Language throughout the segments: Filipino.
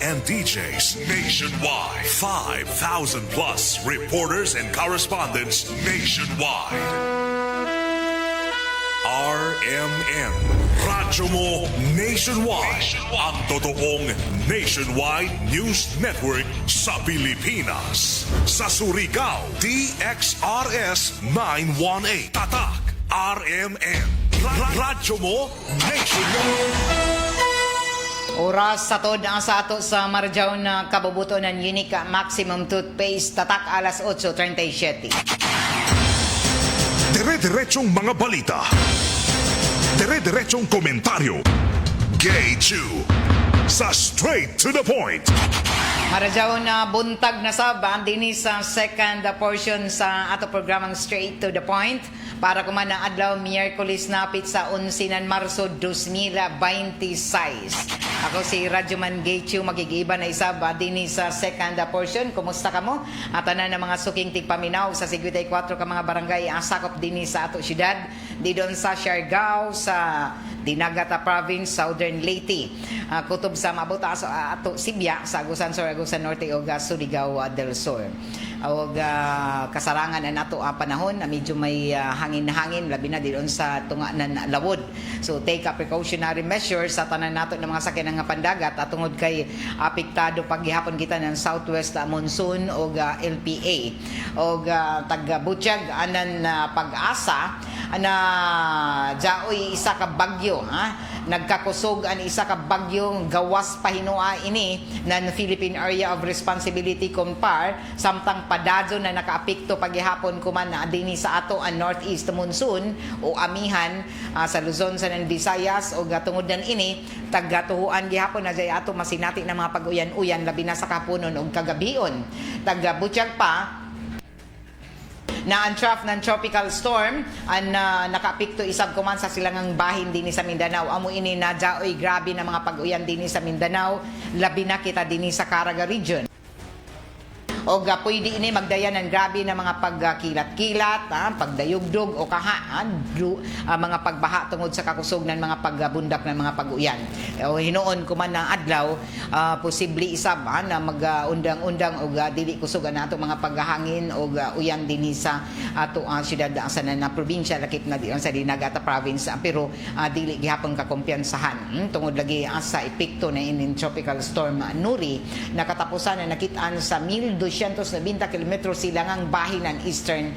and DJs nationwide. 5,000 plus reporters and correspondents nationwide. RMN, Radyo Mo Nationwide. Ang totoong nationwide news network sa Pilipinas. Sa Surigao, DXRS 918. Tatak, RMN. Radyo Mo Nationwide. Oras sa tod ang sa ato sa Marjaw na kabubuto ng Unica Maximum Toothpaste. Tatak alas 8:37. Dire-diretsong mga balita. Dire-diretsong komentaryo. Gay Chew. Sa straight to the point. Marjaw na buntag na sabang din sa second portion sa ato programang Straight to the Point. Para kumanang adlaw Miyerkules napit sa 11 ng Marso 2026. Ako si Radyoman Gaychu, magigiba na isa ba din sa second portion. Kumusta ka mo? At na ng mga suking tigpaminaw sa 54 ka mga barangay asakop din sa ato syudad. Di doon sa Siargao, sa Dinagata Province, Southern Leyte. Kutob sa mabuta sa ato Sibya, sa Agusan Sur, Agusan Norte o Surigao del Sur. O kasarangan na nato panahon na medyo may hangin-hangin labi na doon sa tunga ng lawod. So take a precautionary measures sa tanan nato ng mga sakyanan nga pandagat at tungod kay apektado paghihapon kita ng southwest monsoon o LPA o taga-Butchag anan pag-asa na jaoy isa ka bagyo nagkakusog an isa ka bagyo gawas pahinua ini ng Philippine Area of Responsibility CONPAR samtang padazo na nakaapekto paghihapon kuman na dinhi sa ato ang northeast monsoon o amihan sa Luzon sa ng Visayas o gatungod nan ini taggatuhuan gihapon na jay ato masinati na mga pag-uyan-uyan labi na sa kapunon ug kagabion taga-Butchag pa na ang trough ng tropical storm ang nakaapekto isab kuman sa silangang bahin dinhi sa Mindanao. Amo ini na jaoy grabe na mga pag-uyan dinhi sa Mindanao, labi na kita dinhi sa Caraga region. O pwede ini magdayan ng grabe na mga pagkilat-kilat, pagdayugdog o mga pagbaha tungod sa kakusog ng mga pagbundak ng mga pag-uyan. O hinoon kuman ng adlaw, posible isab na mag-undang-undang o dili kusugan nato mga paghahangin o uyan dinhi sa ato syudad sa na probinsya lakip na diyon sa Dinagata Province pero dili gihapon kakumpiyansahan tungod lagi sa epekto na in tropical storm Nuri nakatapusan na nakitaan sa 1,290 kilometro silangang bahin ng Eastern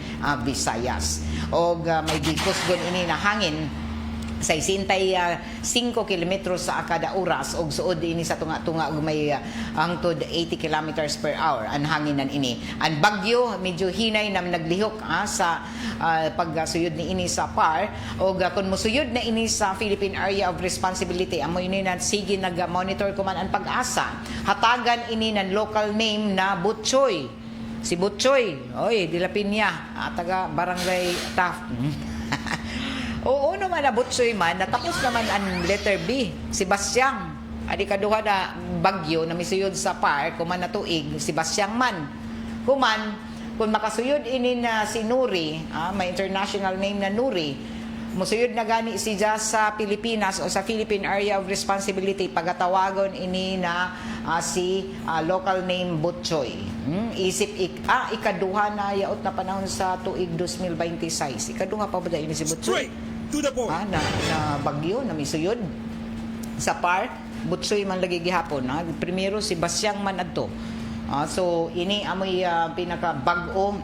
Visayas. O may gikusgon ini na hangin sa 65 kilometros sa kada oras og suod ini sa tunga-tunga og may hangtod 80 kilometers per hour ang hanginan ini. Ang bagyo medyo hinay na naglihok sa pagsuyod ni ini sa PAR og kun musuyod na ini sa Philippine Area of Responsibility amo ini na sige nag-monitor kuman ang pag-asa. Hatagan ini ng local name na Butchoy. Si Butchoy, oy dilapin niya taga Barangay Taft. Oo naman na Butchoy man, natapos naman ang letter B, Sebastian. Adi kaduha na bagyo na misuyod sa PAR, kuman na tuig, Sebastian man. Kuman, kung makasuyod ini na si Nuri, may international name na Nuri, musuyod na gani siya sa Pilipinas o sa Philippine Area of Responsibility, pagatawagon ini na si local name Butchoy. Isip ikaduha na yaot na panahon sa tuig 2026. Ikaduha pa ba ini si Butchoy? To the point. Na bagyo na misuyod sa PAR, Butchoy man lagi gihapon. Primero si Basyang man adto. So ini amoy pinaka-bag-o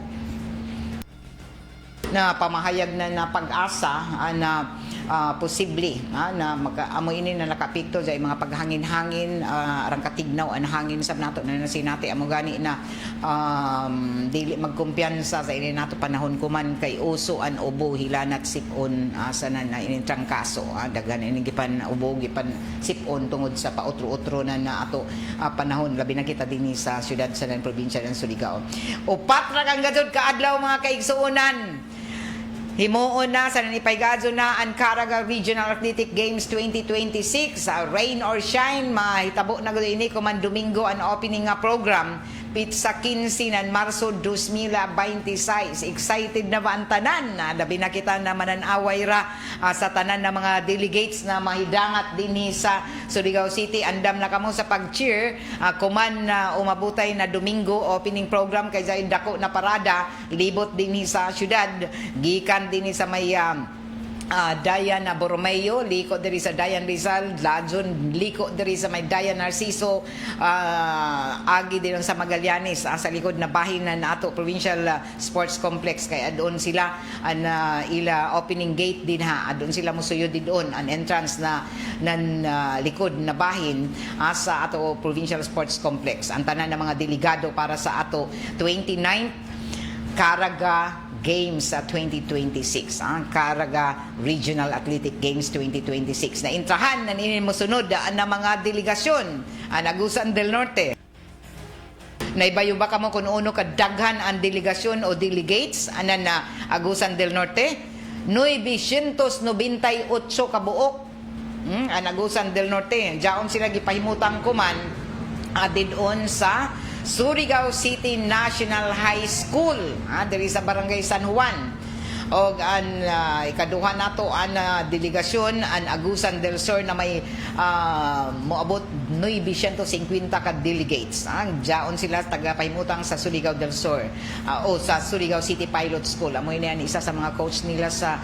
na pamahayag na pag-asa na posible na amo ini na nakapikto sa mga paghangin-hangin arang katignaw ang hangin sab nato na nasinati amo gani na dili magkumpiyansa sa ini nato panahon kuman kay uso an ubo hilanat sipon sa na ining trangkaso daghan ini gipan ubo gipan sipon tungod sa pautro-utro na ato panahon labi na kita dinhi sa syudad sa probinsya ng Surigao. Upat ra kang gajud ka adlaw mga kaigsuonan. Himuon na sa nanipaygadyo na ang Caraga Regional Athletic Games 2026. Rain or shine, mahitabo na gano'n ini kuman Domingo ang opening program. pizza 15 ng Marso 2026. Excited na ba ang tanan? Labi na kita na mananaway ra sa tanan ng mga delegates na mahidangat din sa Surigao City. Andam na kamo sa pag-cheer. Kuman na umabutay na Domingo opening program kay Zaid dako na parada. Libot din sa syudad. Gikan din sa may Dayan Borromeo, liko diri sa Dayan Rizal, Ladzon, liko diri sa may Dayan Narciso, agi din sa Magallanes, sa likod na bahin na ato Provincial Sports Complex, kay adon sila an ila opening gate din ha, adon sila musuyod din doon an entrance na nan likod na bahin sa ato Provincial Sports Complex. Ang tanan ng mga delegado para sa ato 29th Caraga Games sa 2026, Caraga Regional Athletic Games 2026. Na intrahan na ninin mo sunod na mga delegasyon ang Agusan del Norte. Naibayo ba ka mo kung uno ka daghan ang delegasyon o delegates anan na Agusan del Norte? 998 ka buok ang Agusan del Norte. Diyaon sila gipahimutang kuman adidon sa Surigao City National High School, diri sa Barangay San Juan. O ang ikaduha nato ang delegasyon ang Agusan del Sur na may moabot 950 ka delegates. Diyaon sila tagapahimutang sa Surigao del Sur o sa Surigao City Pilot School. Amoy na yan isa sa mga coach nila sa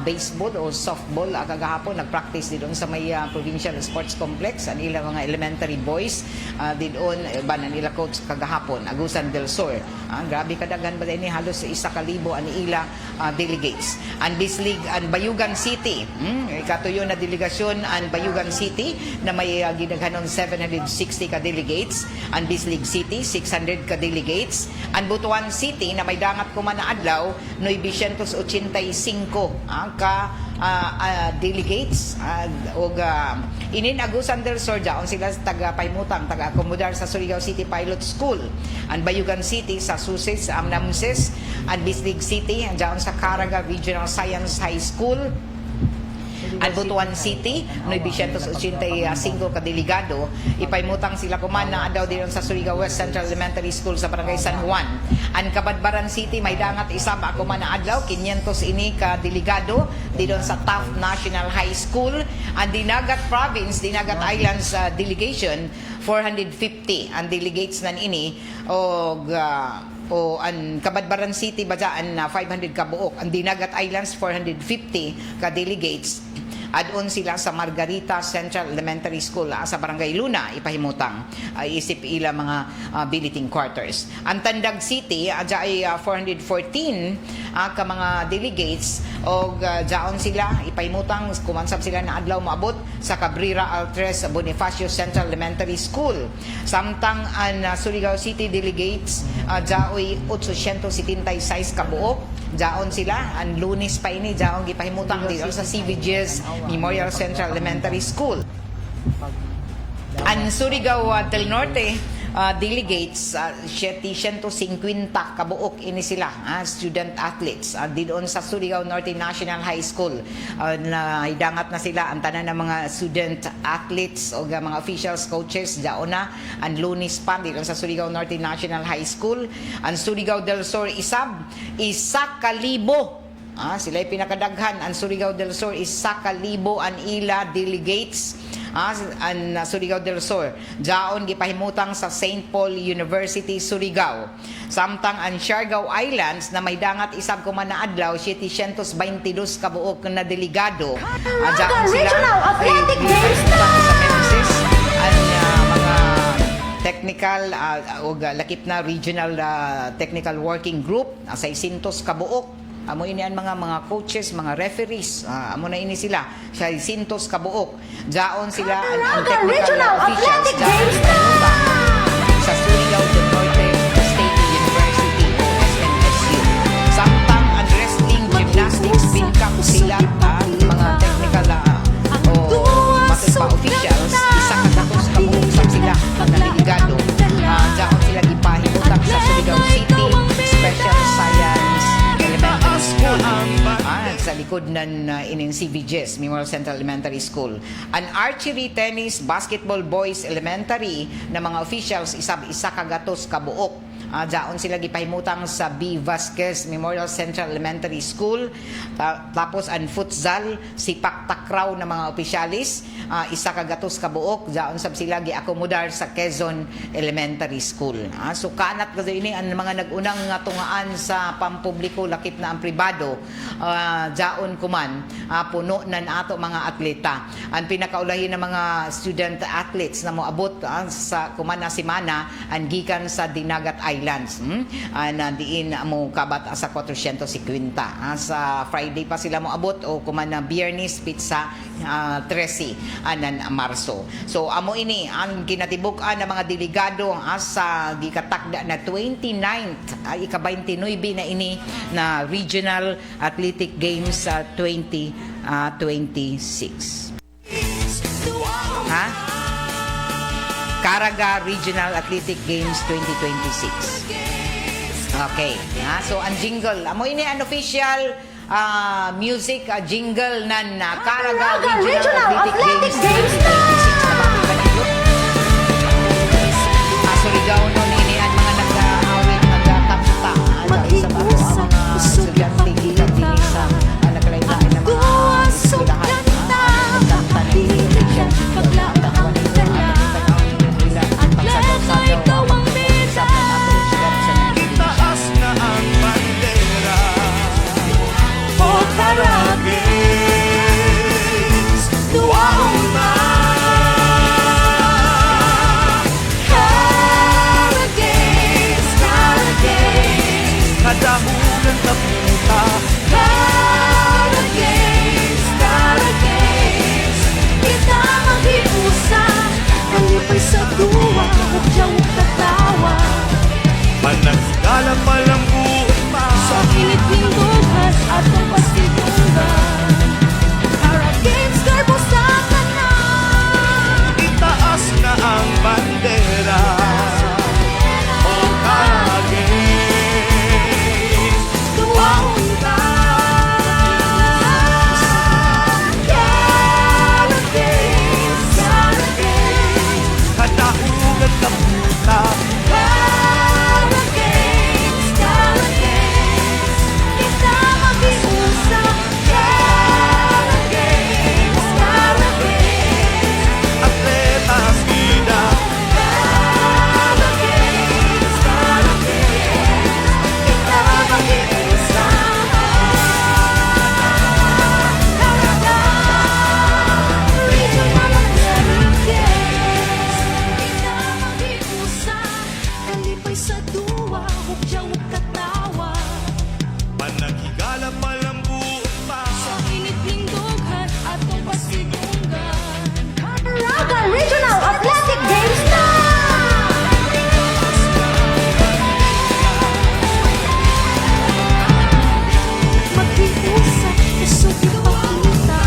baseball o softball. Kagahapon nagpractice didon sa may Provincial Sports Complex ang ilang mga elementary boys didon ba na nila coach kagahapon Agusan del Sur. Grabe kadaghan ba din halos 1,000 ang ila delegates. Ang Bislig and Bayugan City, ikatuyo na delegasyon ang Bayugan City na may gidaghanon 760 ka delegates. Ang Bislig City 600 ka delegates. Ang Butuan City na may dangat ko man na adlaw 985 ka delegates og inin Agusan del Sur daon sila taga-paymutang taga-akomodar sa Surigao City Pilot School. Ang Bayugan City sa Susis ang Namses. Ang Bislig City daon sa Caraga Regional Science High School. Ang Butuan City 985 ka delegado, ipaymutang sila kuman na adaw din sa Surigao West Central Elementary School sa Barangay San Juan. Ang Kabadbaran City may dangat isa pa kuman na adlaw 500 ini ka delegado didon sa Taft National High School. Ang Dinagat Province, Dinagat Islands delegation 450 ang delegates nan ini o ang Kabadbaran City badaan na 500 ka buok. Ang Dinagat Islands 450 ka delegates. Adon sila sa Margarita Central Elementary School sa Barangay Luna ipahimutang isip ila mga billeting quarters. Ang Tandag City adya ay 414 ka mga delegates o daon sila ipahimutang kumansab sila na adlaw maabot sa Cabrera Altres Bonifacio Central Elementary School. Samtang ang Surigao City delegates adya ay 876 ka buok. Daon sila ang Lunes pa ini daon gipahimutang dito sa CVGS Memorial Central Elementary School. Ang Surigao del Norte delegates 750 kabuok ini sila student athletes didon sa Surigao Norte National High School. Na idangat na sila ang tanan ng mga student athletes o mga officials, coaches daon na ang Lunes pa didon sa Surigao Norte National High School. Ang Surigao del Sur isab 1,000 sila pinakadaghan. Ang Surigao del Sur 1,000 ang ila delegates ang Surigao del Sur. Daon gipahimutang sa St. Paul University, Surigao. Samtang ang Siargao Islands na may dangat isab ko man na adlaw 722 ka buok na delegado. Daon sila ay gipahimutang sa Memphis ang mga technical o lakip na regional technical working group 600 ka buok. Amo ini ang mga coaches, mga referees. Amo na ini sila. 600 ka buok. Daon sila ang technical officials. Daon sila sa Surigao del Norte State University o SNSU. Samtang ang wrestling, gymnastics, pinkap sila ang mga technical matutpa officials. Isang katatos ka buok sa sila ang delegado. Daon sila ipahimutang sa Surigao City Special Science Elementary School. Sa likod likod ng ining CVGS, Memorial Central Elementary School. An archery, tennis, basketball boys elementary na mga officials isa kagatos kabuok. Daon sila gipahimutang sa B. Vasquez Memorial Central Elementary School. Tapos ang futsal, sipak takraw na mga opisyalis, isa kagatos kabuok. Daon sab sila giakomodar sa Quezon Elementary School. So kanat kasi ini ang mga nagunang nga tungaan sa pampubliko lakip na ang pribado. Daon kuman puno na ato mga atleta. Ang pinakaulahin ng mga student athletes na moabot sa kumana simana ang gikan sa Dinagat Islands. Nandiin mo kabat sa 450. Sa Friday pa sila moabot o kumana Biyernes pizza 13 anan Marso. So amo ini ang ginatibuk-an ng mga delegado sa gikatakda na 29th ika-29 na ini na Regional Athletic Games 2026. Caraga Regional Athletic Games 2026. Okay. So ang jingle, amo ini ang official music jingle ng Caraga Regional Athletic Games 2026. Surigao nun ini ang mga nag-awit, nag-kapta. Isa pa ang mga estudyante gikan din sa nagkalain-lain ng mga eskwelahan. Nagkanta ng education. Kadahugan ka puta Cara Games Kita mag-iusap Kalipay sa duwa Huwag katawa Panagkala palang buong pa Sa init pindugan At ang pastitungan Cara Games Garbo sa kanan Itaas na ang bandera O Cara Games Duwaon ka Cara Games Kadahugan ka puta Cara Games Kita mag-iusap Cara Games Atletas gida Cara Games Kita mag-iusap Caraga Regional Athletic Games Kita mag-iusap Kalipay sa duwa Huwag katawa Panagkala palang buong pa Sa init lingdugan At ang pasigunggan Caraga Regional Athletic Games na! Mag-iusap, kusog ipakita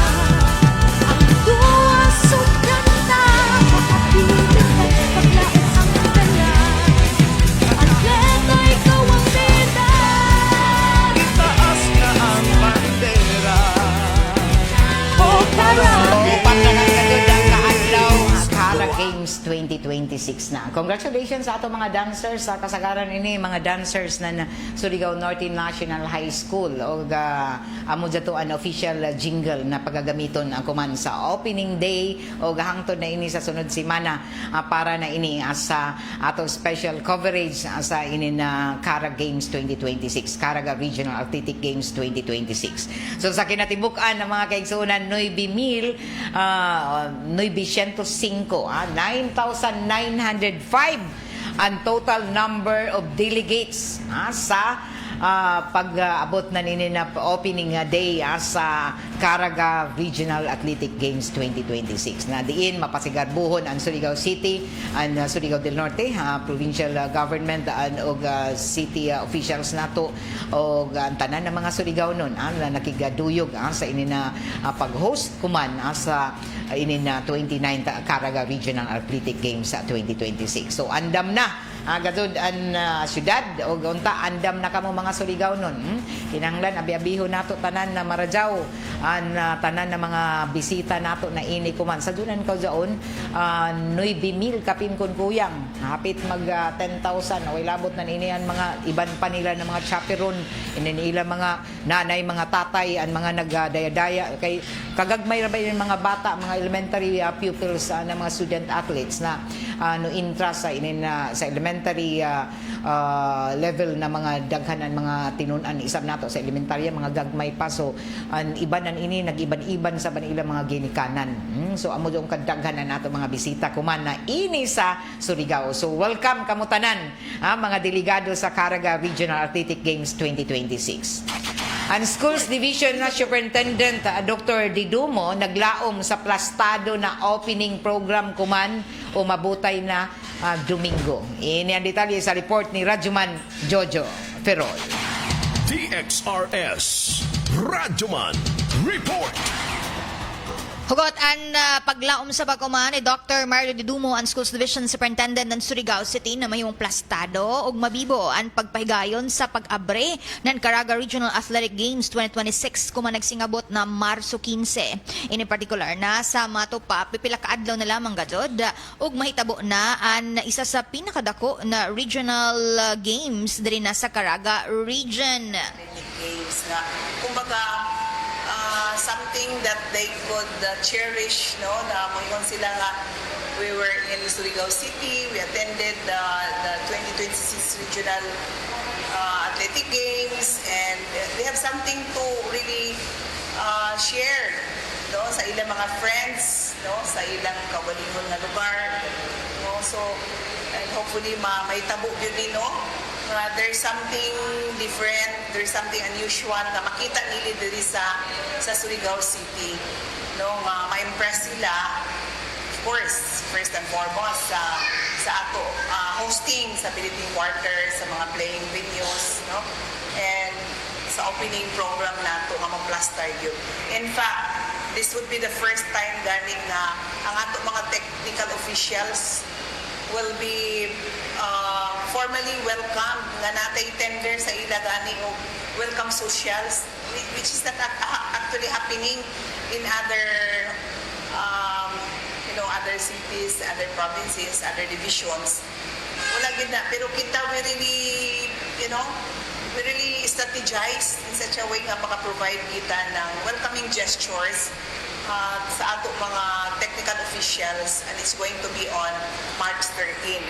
Ang duwa suganda Makapilit at paglaot ang dala Atleta, ikaw ang bida Itaas na ang bandera O Cara Games 2026 na. Congratulations sa ato mga dancers sa kasagaran ini mga dancers na Surigao Norte National High School o amo jato an official jingle na pagagamiton ang kuman sa opening day o gahangtod na ini sa sunod semana para na ini sa ato special coverage sa ini na Cara Games 2026, Caraga Regional Athletic Games 2026. So sa kinatibuk-an ng mga kaigsuunan 9,105 9,905 ang total number of delegates sa pag-abot na nini na opening day sa Caraga Regional Athletic Games 2026 na diin mapasigarbuhon ang Surigao City and Surigao del Norte provincial government and city officials nato o ang tanan ng mga Surigao nun na nakigaduyog sa ini na pag-host kuman sa ini na 29th Caraga Regional Athletic Games 2026. So andam na Gadud an syudad o unta andam na kamo mga Surigao nun. Kinahanglan abi-abiho nato tanan na Marajaw an tanan na mga bisita nato na ini kuman sa dunan kaw jaon 9,000 kapin kun kuyang hapit mag 10,000 away labot na inian mga iban pa nila ng mga chaperon inila mga nanay mga tatay an mga nagdaya-daya kay kagagmay ra ba yung mga bata mga elementary pupils na mga student athletes na no intra sa sa elementary level na mga daghanan mga tinunan isab nato sa elementarya mga gagmay pa so an ibanan ini nagiban-iban sa banila mga ginikanan so amo yung kadaghanan nato mga bisita kuman na ini sa Surigao so welcome kamo tanan mga delegado sa Caraga Regional Athletic Games 2026. Ang Schools Division na Superintendent Dr. Didumo naglaom sa plastado na opening program kuman o mabutay na Domingo. Ini ang detalye sa report ni Radyoman Jojo Ferrol. DXRS Radyoman Report. Hugot ang paglaom sa pagkuman ni Dr. Mario Didumo ang Schools Division Superintendent ng Surigao City na mayong plastado ug mabibo ang pagpahigayon sa pag-abre ng Caraga Regional Athletic Games 2026 kuma nagsingabot na Marso 15. In particular na sa Matopa pipila ka adlaw na lamang gadod ug mahitabo na ang isa sa pinakadako na regional games diri na sa Caraga Region. Games na kumbaga something that they could cherish, no? Na moingon sila nga we were in Surigao City, we attended the 2026 Regional Athletic Games, and they have something to really share, no? Sa ilang mga friends, no? Sa ilang kawalingon nga lugar, no? So, and hopefully may tabo yun din, no? There's something different, there's something unusual na makita nila diri sa Surigao City. No, ma-impress sila, of course, first and foremost sa ato hosting sa Philippine Quarter, sa mga playing venues, no? And sa opening program nato nga ma-plaster yun. In fact, this would be the first time ganing na ang ato mga technical officials will be formally welcome nga natay tender sa ila gani o welcome socials which is not actually happening in other other cities, other provinces, other divisions. Wala gid na pero kita we really strategize in such a way nga maka-provide kita ng welcoming gestures sa ato mga technical officials, and it's going to be on March 13.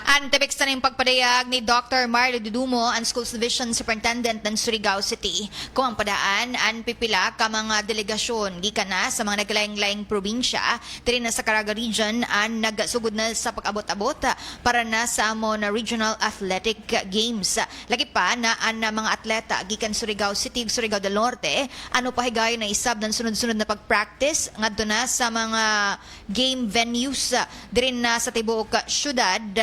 Ang tibix na ng pagpadayag ni Dr. Mario Didumo ang Schools Division Superintendent ng Surigao City kung ang padaan ang pipila ka mga delegasyon gikan na sa mga naglaing-laing probinsya diri na sa Caraga Region ang nagsugod na sa pag-abot-abot para na sa amo na Regional Athletic Games. Lagi pa na ang mga atleta gikan Surigao City ug Surigao del Norte ano pahigayon na isab ng sunod-sunod na pag-practice ngadto na sa mga game venues diri na sa tibuok syudad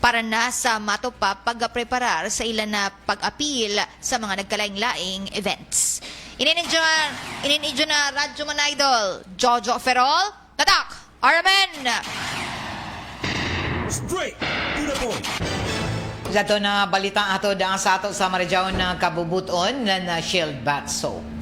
para na sa Matopa pagpreparar sa ilan na pag-appeal sa mga nagkalaing-laing events. Ininidyo na Radyoman Idol Jojo Ferrol, Tatak, Aramen! Straight to the point. Dato na balita ato sa ato sa Marajaw na kabubuton na Shield Bath Soap.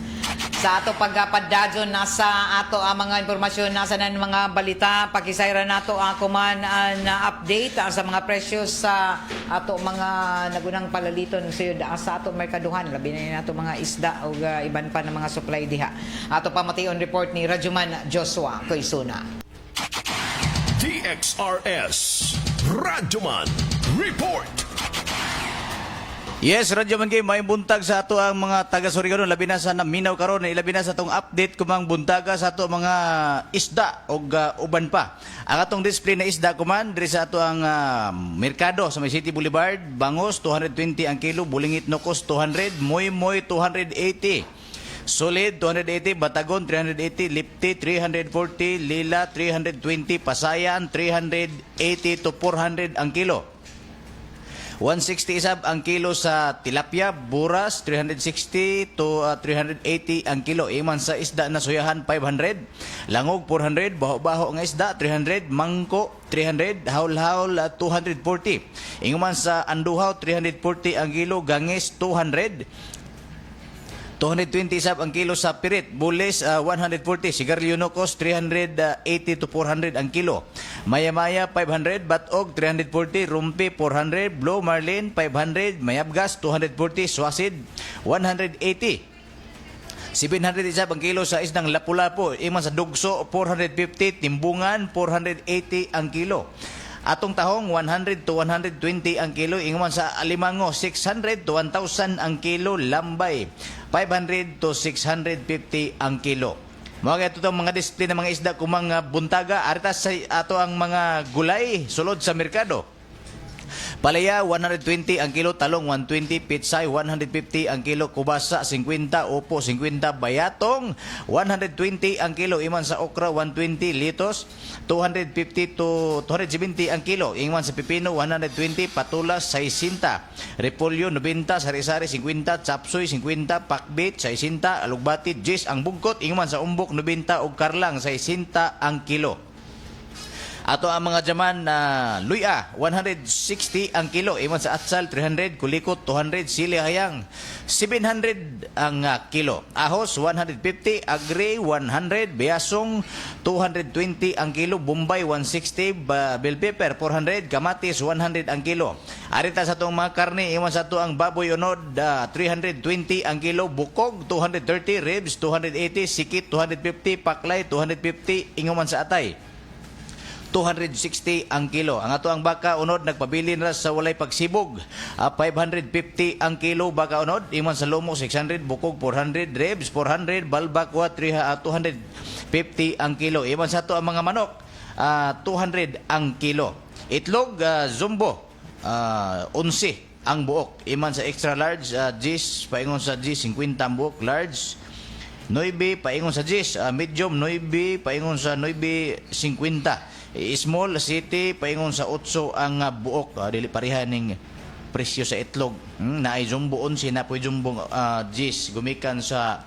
Sa ato pagpadadyon nasa ato ang mga impormasyon nasa ng mga balita pakisayra nato ako man na update sa mga presyo sa ato mga nagunang palaliton sa ato merkaduhan labi na nato mga isda o iban pa ng mga supply diha. Ato pamation report ni Radyoman Joshua Koysuna. DXRS Radyoman Report. Yes, Radyoman kay may buntag sa ato ang mga taga Surigao labi na sa naminaw karon ilabi na sa atong update kumang buntaga sa ato mga isda og uban pa. Ang atong display na isda kuman diri sa ato ang merkado sa May City Boulevard, bangos 220 ang kilo, bulingit nokos 200, moy 280. Solid 280, batagon 380, lipti 340, lila 320, pasayan 380 to 400 ang kilo. 160 isab ang kilo sa tilapia, buras 360 to 380 ang kilo. Iman sa isda na suyahan 500, langog 400, baho-baho nga isda 300, mangko 300, haul-haul 240. Inguman sa anduhaw 340 ang kilo, gangis 200. 220 isab ang kilo sa pirit, bulis 140, sigarilyo nokos 380 to 400 ang kilo. Maya-maya 500, batog 340, rumpi 400, blow marlin 500, mayabgas 240, swasid 180. 700 isab ang kilo sa isdang lapu-lapu, iman sa dugso 450, timbungan 480 ang kilo. Atong tahong 100 to 120 ang kilo, inguman sa alimango 600 to 1,000 ang kilo, lambay 500 to 650 ang kilo. Mga ito mga display ng mga isda kumang buntaga, aritas sa ato ang mga gulay sulod sa merkado. Palaya 120 ang kilo, talong 120, pitsay 150 ang kilo, kubasa 50, upo 50, bayatong 120 ang kilo, iman sa okra 120, litos 250 to 270 ang kilo, iman sa pipino 120, patulas 60, repolyo 90, sari-sari 50, chapsoy 50, pakbit 60, alugbati 10 ang bugkot, iman sa umbok 90 ug karlang 60 ang kilo. Ato ang mga jaman na luya 160 ang kilo, iman sa atsal 300, kulikot 200, sili hayang 700 ang kilo, ahos 150, agri 100, biyasong 220 ang kilo, bombay 160, bell pepper 400, kamatis 100 ang kilo. Arita sa itong mga karne, iman sa ito ang baboy unod 320 ang kilo, bukog 230, ribs 280, sikit 250, paklay 250, inguman sa atay 260 ang kilo. Ang ato ang baka unod nagpabili na sa walay pagsibog 550 ang kilo baka unod, iman sa lumo 600, bukog 400, ribs 400, balbakwa 250 ang kilo. Iman sa ato ang mga manok 200 ang kilo. Itlog jumbo 11 ang buok, iman sa extra large Gis paingon sa Gis 50 ang buok, large 9 paingon sa Gis, medium 9 paingon sa 9.50. Small city paingon sa 8 ang buok, dili pareha ning presyo sa itlog. Naay jumbo 11, napoy jumbo Gis, gumikan sa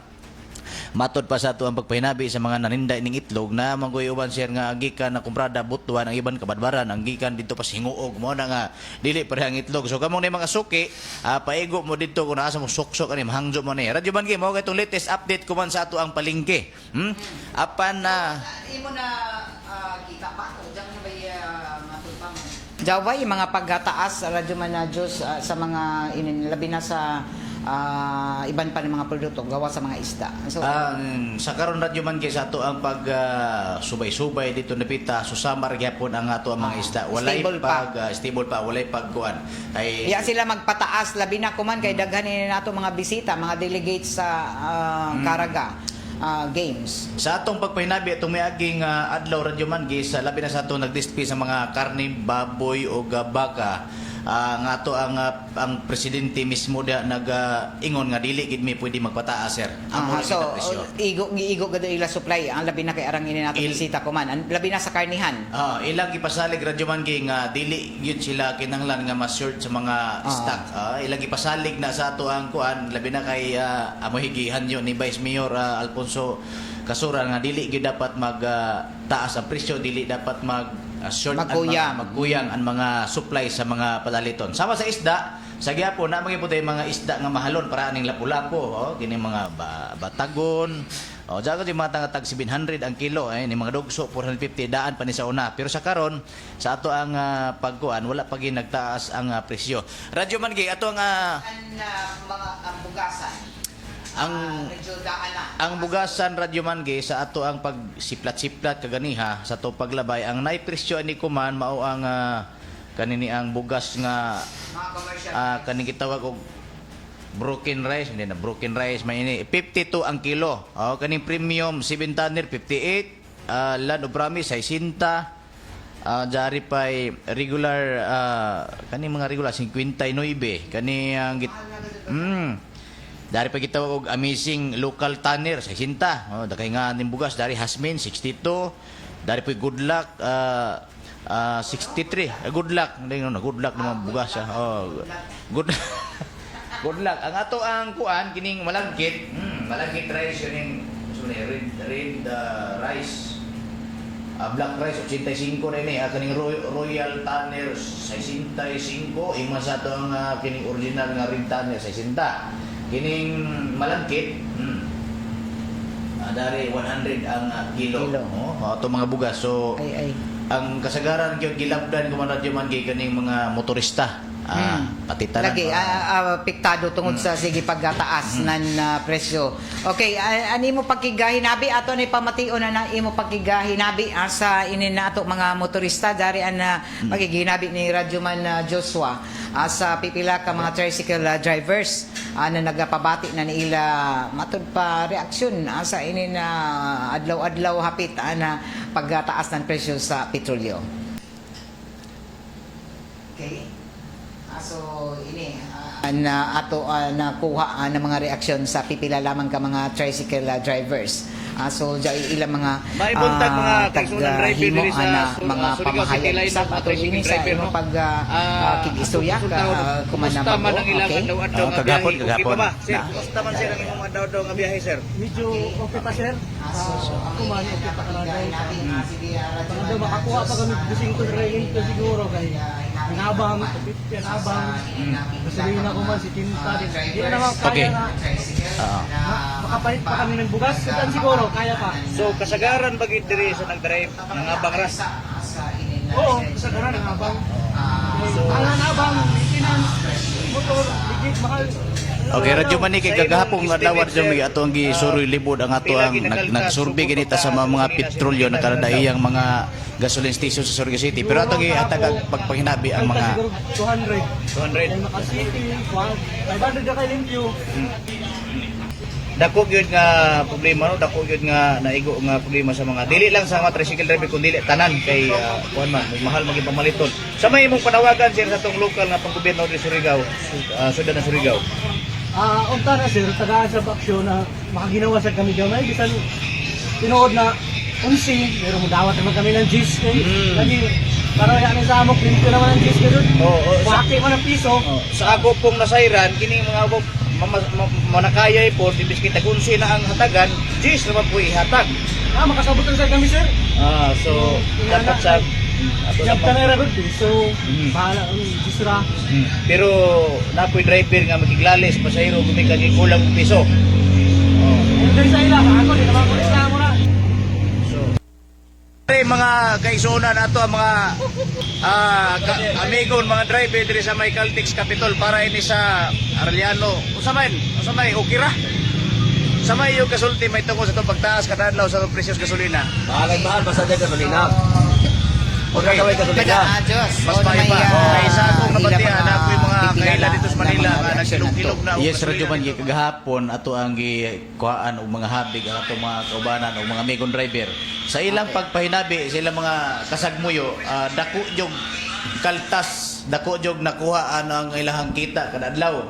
matod pa sa ato ang pagpahinabi sa mga naninday ning itlog na mangoy uban sir nga gikan na kumprada butuan ang iban kabadbaran, ang gikan dito pa hinguog mo na nga dili pareha ang itlog. So kamong ni mga suki paigo mo dito kung asa mo suksok ani mahangjo mo ni radyo man gi mo katong latest update kuman sa ato ang palengke. Apan na imo na kita pa to diyan na bay matupang Jaway mga pagtaas radyo man na Diyos sa mga labi na sa iban pa ng mga produkto gawa sa mga isda. So sa karon radyo man kay sa ato ang pag subay-subay dito napita susamar gyapon ang ato ang mga isda. Walay stable pa, walay pagkuan. Ay sila magpataas labi na kuman kay daghan ni nato mga bisita, mga delegates sa Caraga games. Sa atong pagpahinabi atong miaging adlaw radyo man sa labi na sa ato nagdisplay sa mga karne, baboy o baka. Nga to ang presidente mismo da nag-ingon nga dili gid mi pwede magpataas sir. So igo gid ila supply ang labi na kay arang ini nato bisita kuman ang labi na sa karnihan. Ilang ipasalig radyo man nga dili gyud sila kinahanglan nga ma-short sa mga stock. Ilang ipasalig na sa ato ang kuan labi na kay amohigihan yo ni Vice Mayor Alfonso Kasura nga dili gyud dapat taas ang presyo, dili dapat magkuyang ang mga supply sa mga padaliton. Sama sa isda, sa gyapon na magiputay mga isda nga mahalon para aning lapu-lapu, kini mga batagon. Jago di mga tag 700 ang kilo, ni mga dugso 450 daan pa ni sa una. Pero sa karon sa ato ang pagkuan wala pa gyud nagtaas ang presyo. Radyo man gyud ato ang mga bugasan. Ang bugasan radyo man sa ato ang pagsiplat-siplat kaganiha sa to paglabay ang naipresyo ani kuman mao ang kanini ang bugas nga kaning gitawag og broken rice, hindi na broken rice may ini 52 ang kilo. Kaning premium 7 tanner 58, land of promise 60, jari pay regular kaning mga regular 59, kani ang dari pa gitawag og amazing local tanner 60. Dakay nga ning bugas dari Hasmin 62. Dari pa good luck 63. Good luck. Good luck naman bugas siya. Oh, good good luck. Ang ato ang kuan kining malagkit. Malagkit rice yun yung red rice. Black rice 85 na ini. Kaning Royal Tanner 65. Ima sa to ang kining original nga red tanner 60. Kining malagkit dari 100 ang kilo. Ato mga bugas. So Ay. ang kasagaran gyud gilabdan ko man radyo man kay kaning mga motorista. Patitan Lagi piktado tungod sa sige pagtaas nan presyo. Okay, ani mo pagkigahinabi ato ni pamation na imo pagkigahinabi sa inin nato mga motorista dari an pagkigahinabi ni Radyoman Joshua sa pipila ka mga tricycle drivers na nagapabati na niila matud pa reaksyon sa inin adlaw-adlaw hapit na pagtaas ng presyo sa petrolyo. Okay. So ini na ato nakuha ng mga reaksyon sa pipila lamang ka mga tricycle drivers. So ilang mga may buntag mga kaigsunan driver diri sa mga pamahayag sa ato ini sa imong pag kigistorya kumusta man ang ilang adlaw-adlaw nga kagapon. Sir, kumusta man sir ang imong adlaw-adlaw nga biyahe sir? Medyo okay pa sir. Kumain okay pa kanaday. Pag makakuha pa kami busing ko rin ito siguro kay nabang gasolina ko man si Tinta din. Hindi na naman kaya na makapalit pa kami ng bugas. Saan siguro kaya pa. So kasagaran bagid diri sa nagdrive ng abang ras. Oo, kasagaran ng abang. Ang abang, maintenance, motor, ligit, mahal. Okay, radyo man ni kay kagahapon adlaw radyo mi ato ang gisuroy libod ang ato ang nagsurvey ganita sa mga petrolyo na kanadaiyang mga gasoline station sa Surigao City. Pero ato gi atag pagpahinabi ang mga 200. Maka City, 500 na kay limpyo. Dako gyud nga problema no, dako gyud nga naigo nga problema sa mga dili lang sa mga tricycle driver kundi dili tanan kay kuan man mahal maging pamaliton. Sa may imong panawagan sir sa tong lokal nga panggobyerno diri Surigao, syudad ng Surigao. Unta na sir, tagaan sa baksyon na makaginawa sa kami gamay. Bisan tinuod na unsi, pero mudawat naman kami ng GIS. Lagi, para yan sa amok, limpyo naman ang GIS ko doon. Bakit man ang piso. Sa ako pong nasayran, kini mga abog manakayay po, tibis kita kunsi na ang hatagan, GIS naman po ihatag. Makasabutan sa kami sir. So, dapat sa Jab ka na rin, so, bahala ang GIS ra. pero napoy driver nga magiglalis, pasahero, gumikagin kulang piso. Yung dari sa ilang, ako, di naman ko mo na. Mga kaisunan ato ang mga amigon, mga driver diri sa may Caltex Capitol para ini sa Arellano. Usamay, okay ra. Samay yung kasulti may tungkol sa itong pagtaas kada adlaw sa itong presyos gasolina. Mahal, basta dyan gasolina. Okay. Diyos. Mas may pa. May isa akong nabatihan na ako yung mga kaila dito sa Manila nga nagsilog-hilog na. Yes, radyo man kagahapon ato ang gikuhaan og mga habig ang ato mga kaubanan o mga amigon driver. Sa ilang pagpahinabi, sa ilang mga kasagmuyo, dako jog kaltas, dako jog nakuha ang ilahang kita kada adlaw.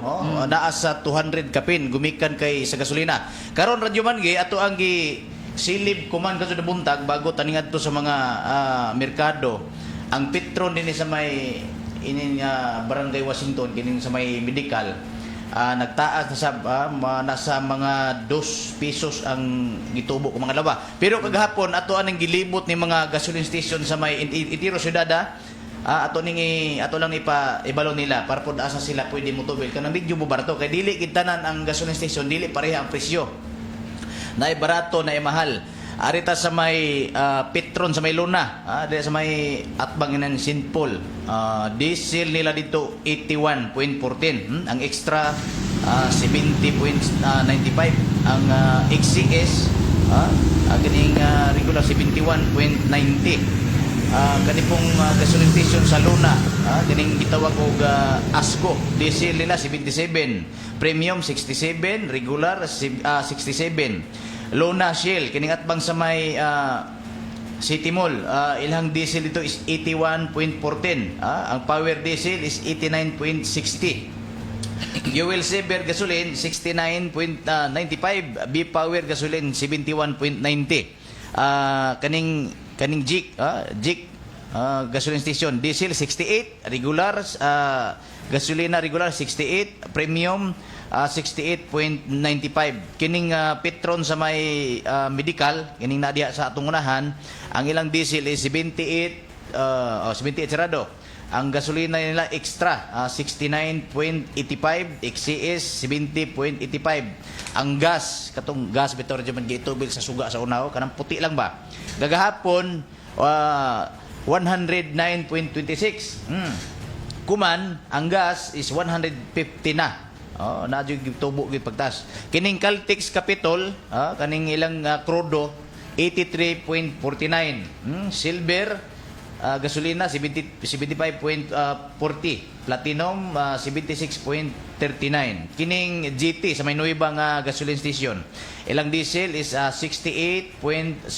Naa sa 200 kapin gumikan kay sa gasolina. Karon radyo man ato ang silib kuman kaso na buntag bago taningan to sa mga merkado ang petron din sa may inin barangay Washington kining sa may medical nagtaas na sa nasa mga 2 pesos ang gitubo ko mga lawa pero kagahapon ato anang gilibot ni mga gasoline station sa may Itiro Ciudad ato lang ibalo nila para pod asa sila pwede mo tubil kanang medyo mo barato kay dili kintanan ang gasoline station dili pareha ang presyo na barato na mahal. Arita sa may Petron sa may Luna, dito sa may Atbang ng St. Paul. Diesel nila dito 81.14, ang extra 70.95, ang XCS ganing regular 71.90. Kani pong gasoline station sa Luna, ganing gitawag og Asco, diesel nila 77, premium 67, regular 67. Luna Shell kining atbang sa may City Mall, ilang diesel dito is 81.14, ang power diesel is 89.60. Fuel saver gasoline 69.95, B power gasoline 71.90. Kaning Jik gasoline station. Diesel 68, regular gasolina regular 68, premium 68.95. Kining Petron sa may medical, kining nadiya sa atong unahan, ang ilang diesel is 78 sarado. Ang gasolina nila extra 69.85, XCS 70.85. Ang gas, katong gas betor man gitubil sa suga sa unaw, kanang puti lang ba? Gagahapon 109.26. Kuman ang gas is 150 na. Na jud tubo gid pagtas. Kining Caltex Capitol, kaning ilang krudo 83.49. Silver gasolina 75.40, platinum 76.39. Kining GT sa may nuiba nga gasoline station, ilang diesel is 68.17,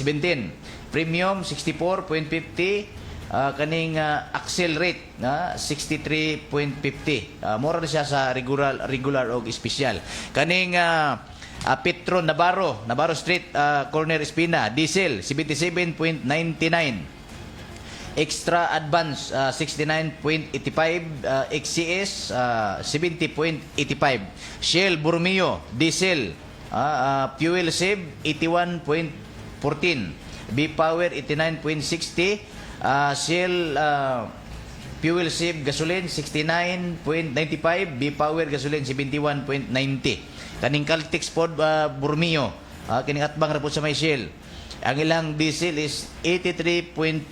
premium 64.50, kaning axle rate 63.50. Mura na siya sa regular o special. Kaning Petron Navarro Street, corner Espina, diesel 77.99, extra advance 69.85, XCS 70.85, Shell Borromeo diesel fuel save 81.14, B-Power 89.60, Shell fuel save gasoline 69.95, B-Power gasoline 71.90. Kaning Caltex pod Borromeo, kining atbang ra pod sa may Shell, ang ilang diesel is 83.49,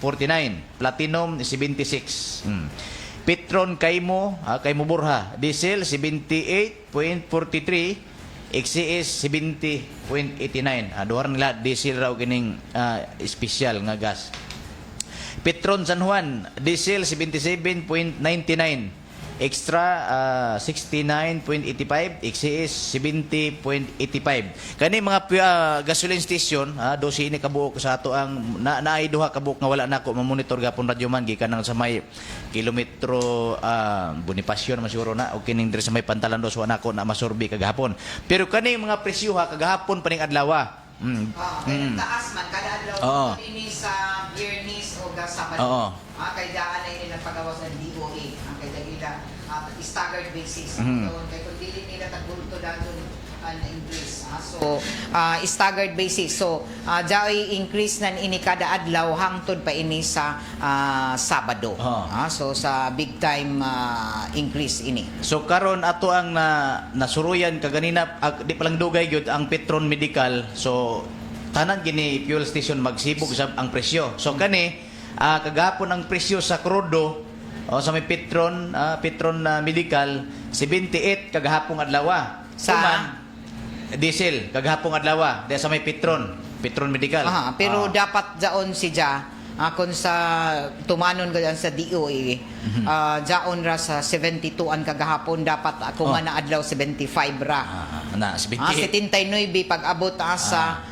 platinum 76. Petron Kaimo Borja, diesel 78.43, XCS 70.89. Duhar nila diesel raw kining special nga gas. Petron San Juan, diesel 77.99, extra 69.85, XCS 70.85. Kani mga gasoline station, dosi ini kabuok sa ato ang naay duha kabuok nga wala nako mamonitor gapon radyo man gikan sa may kilometro Bonifacio naman siguro na o kining diri sa may Pantalan dos wala nako na masurbi kagahapon. Pero kani mga presyo kagahapon paning adlaw. Taas man kada adlaw ini sa Biyernes o Sabado. Kay daan ay nila pagawas ng DOA. Ang kay dagila staggered basis. So kay kun dili nila tagbulto daton na increase. So staggered basis. So jaoy increase nan ini kada adlaw hangtod pa ini sa Sabado. So sa big time increase ini. So karon ato ang nasuruyan kaganina di pa lang dugay gyud ang Petron Medical. So tanan gini fuel station magsibog sa ang presyo. So kani kagahapon ang presyo sa krudo sa may Petron Medical 78 kagahapong adlaw. Sa diesel kagahapong adlaw sa may Petron Medical. Pero dapat daon si kung sa tumanon ganyan sa DOA, jaon ra sa 72 ang kagahapon dapat ako nga na adlaw 75 ra. 79 pag abot sa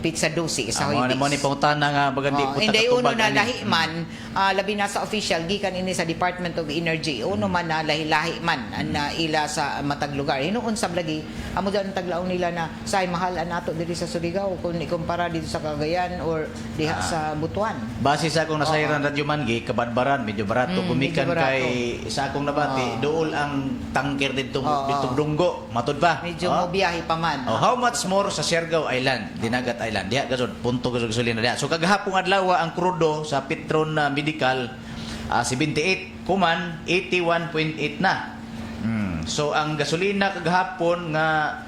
pizza dosi sa hoy. Mo ni pangutana nga bagandi puta. Hindi uno na lahi man labi na sa official gikan ini sa Department of Energy. Uno man na lahi man na ila sa matag lugar. Hinuon sa lagi amo daw taglaw nila na say mahal nato diri sa Surigao kung ikumpara dito sa Cagayan or diha sa Butuan. Base sa akong nasayran radyo man gi kabadbaran medyo barato gumikan kay sa akong nabati duol ang tanker dito dunggo matud ba? Medyo mo biyahe pa man. How much more sa Siargao Island, Dinagat Island. Diha gasod punto gasod gasolina diha. So kagahapong adlaw ang krudo sa Petron Medical 78 kuman 81.8 na. So ang gasolina kagahapon nga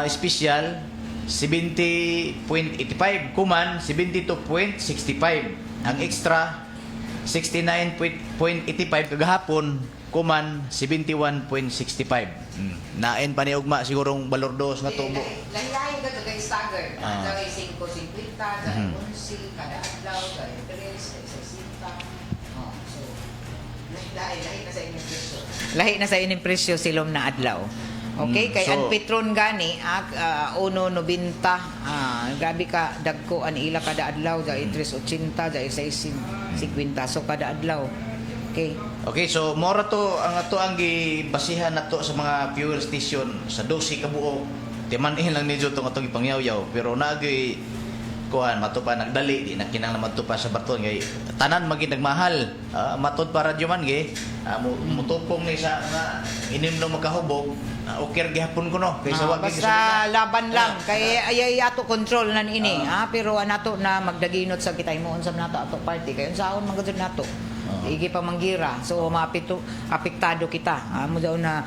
special 70.85 kuman 72.65. Ang extra 69.85 kagahapon kuman 71.65. Naen pa ni ugma sigurong balordos nga tubo. Lahi-lahi ka kay stagger. Daw ay 5.50, daw 11 kada adlaw, daw 3, 60. So lahi na sa inyong presyo. Lahi na sa inyong presyo silom na adlaw. Okay, kay ang Petron gani 1.90. Grabe ka dagko an ila kada adlaw, daw 3.80, daw 6.50. So kada adlaw. Okay, so mora to ang ato ang gibasihan nato sa mga fuel station sa 12 ka buok. Timan lang medyo tong atong ipangyaw-yaw pero naagay kuan matupa nagdali di na kinahanglan matupa sa baton kay tanan magid nagmahal. Matud para radyo man gi mutupong ni sa nga inimno makahubog okay gihapon ko no kaysa wa Basta laban lang kay ayay ato control nan ini pero anato na magdaginot sa kita imo unsam nato ato party kay unsaon man gud nato igi pa manggira so mapito apektado kita amo daw na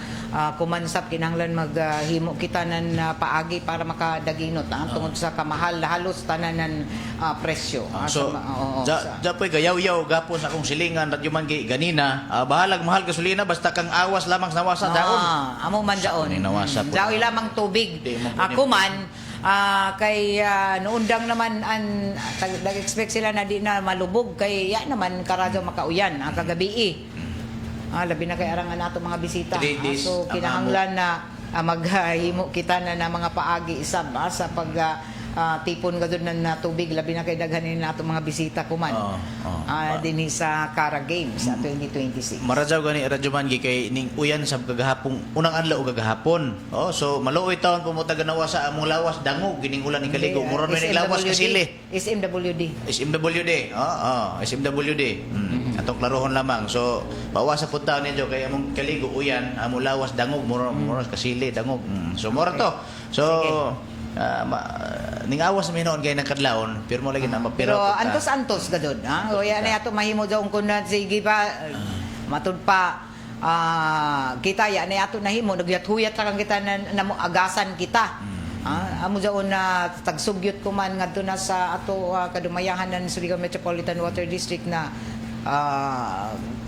kumansap kinahanglan maghimo kita nan paagi para makadaginot tungod sa kamahal halos tananan presyo so japoy gayaw-yaw gapon sa akong silingan radyo man gi ganina bahalag mahal gasolina basta kang awas lamang sa nawasa daon amo man daon nawasa po daoy lamang tubig ako man kay noondang naman nag-expect sila na di na malubog kay ya naman karadyo makauyan kagabi labi na kay arangan nato mga bisita so kinahanglan na maghimo kita na mga paagi isab sa pag tipon gadud na tubig labi na kay daghanin nato mga bisita kuman dinhi sa Cara Games sa 2026 marajaw gani radyo man gi kay ning uyan sa kagahapon unang adlaw kagahapon so maluoy taon pumuta ganawa sa among lawas dangog gining ulan ni kaligo mura man ning lawas kasili SMWD SMWD atong klarohon lamang so bawas sa punta ninyo kay among kaligo uyan among lawas dangog mura kasili dangog so mura to so ning awas mi noon kay nagkadlawon pero mo lagi na mapiro pero antos gadod oya na ato mahimo daw kun na sige pa matud pa kita ya na ato nahimo nagyat-huyat ra kang kita na mo agasan kita amo daw na tagsugyot ko man ngadto na sa ato kadumayahan ng Surigao Metropolitan Water District na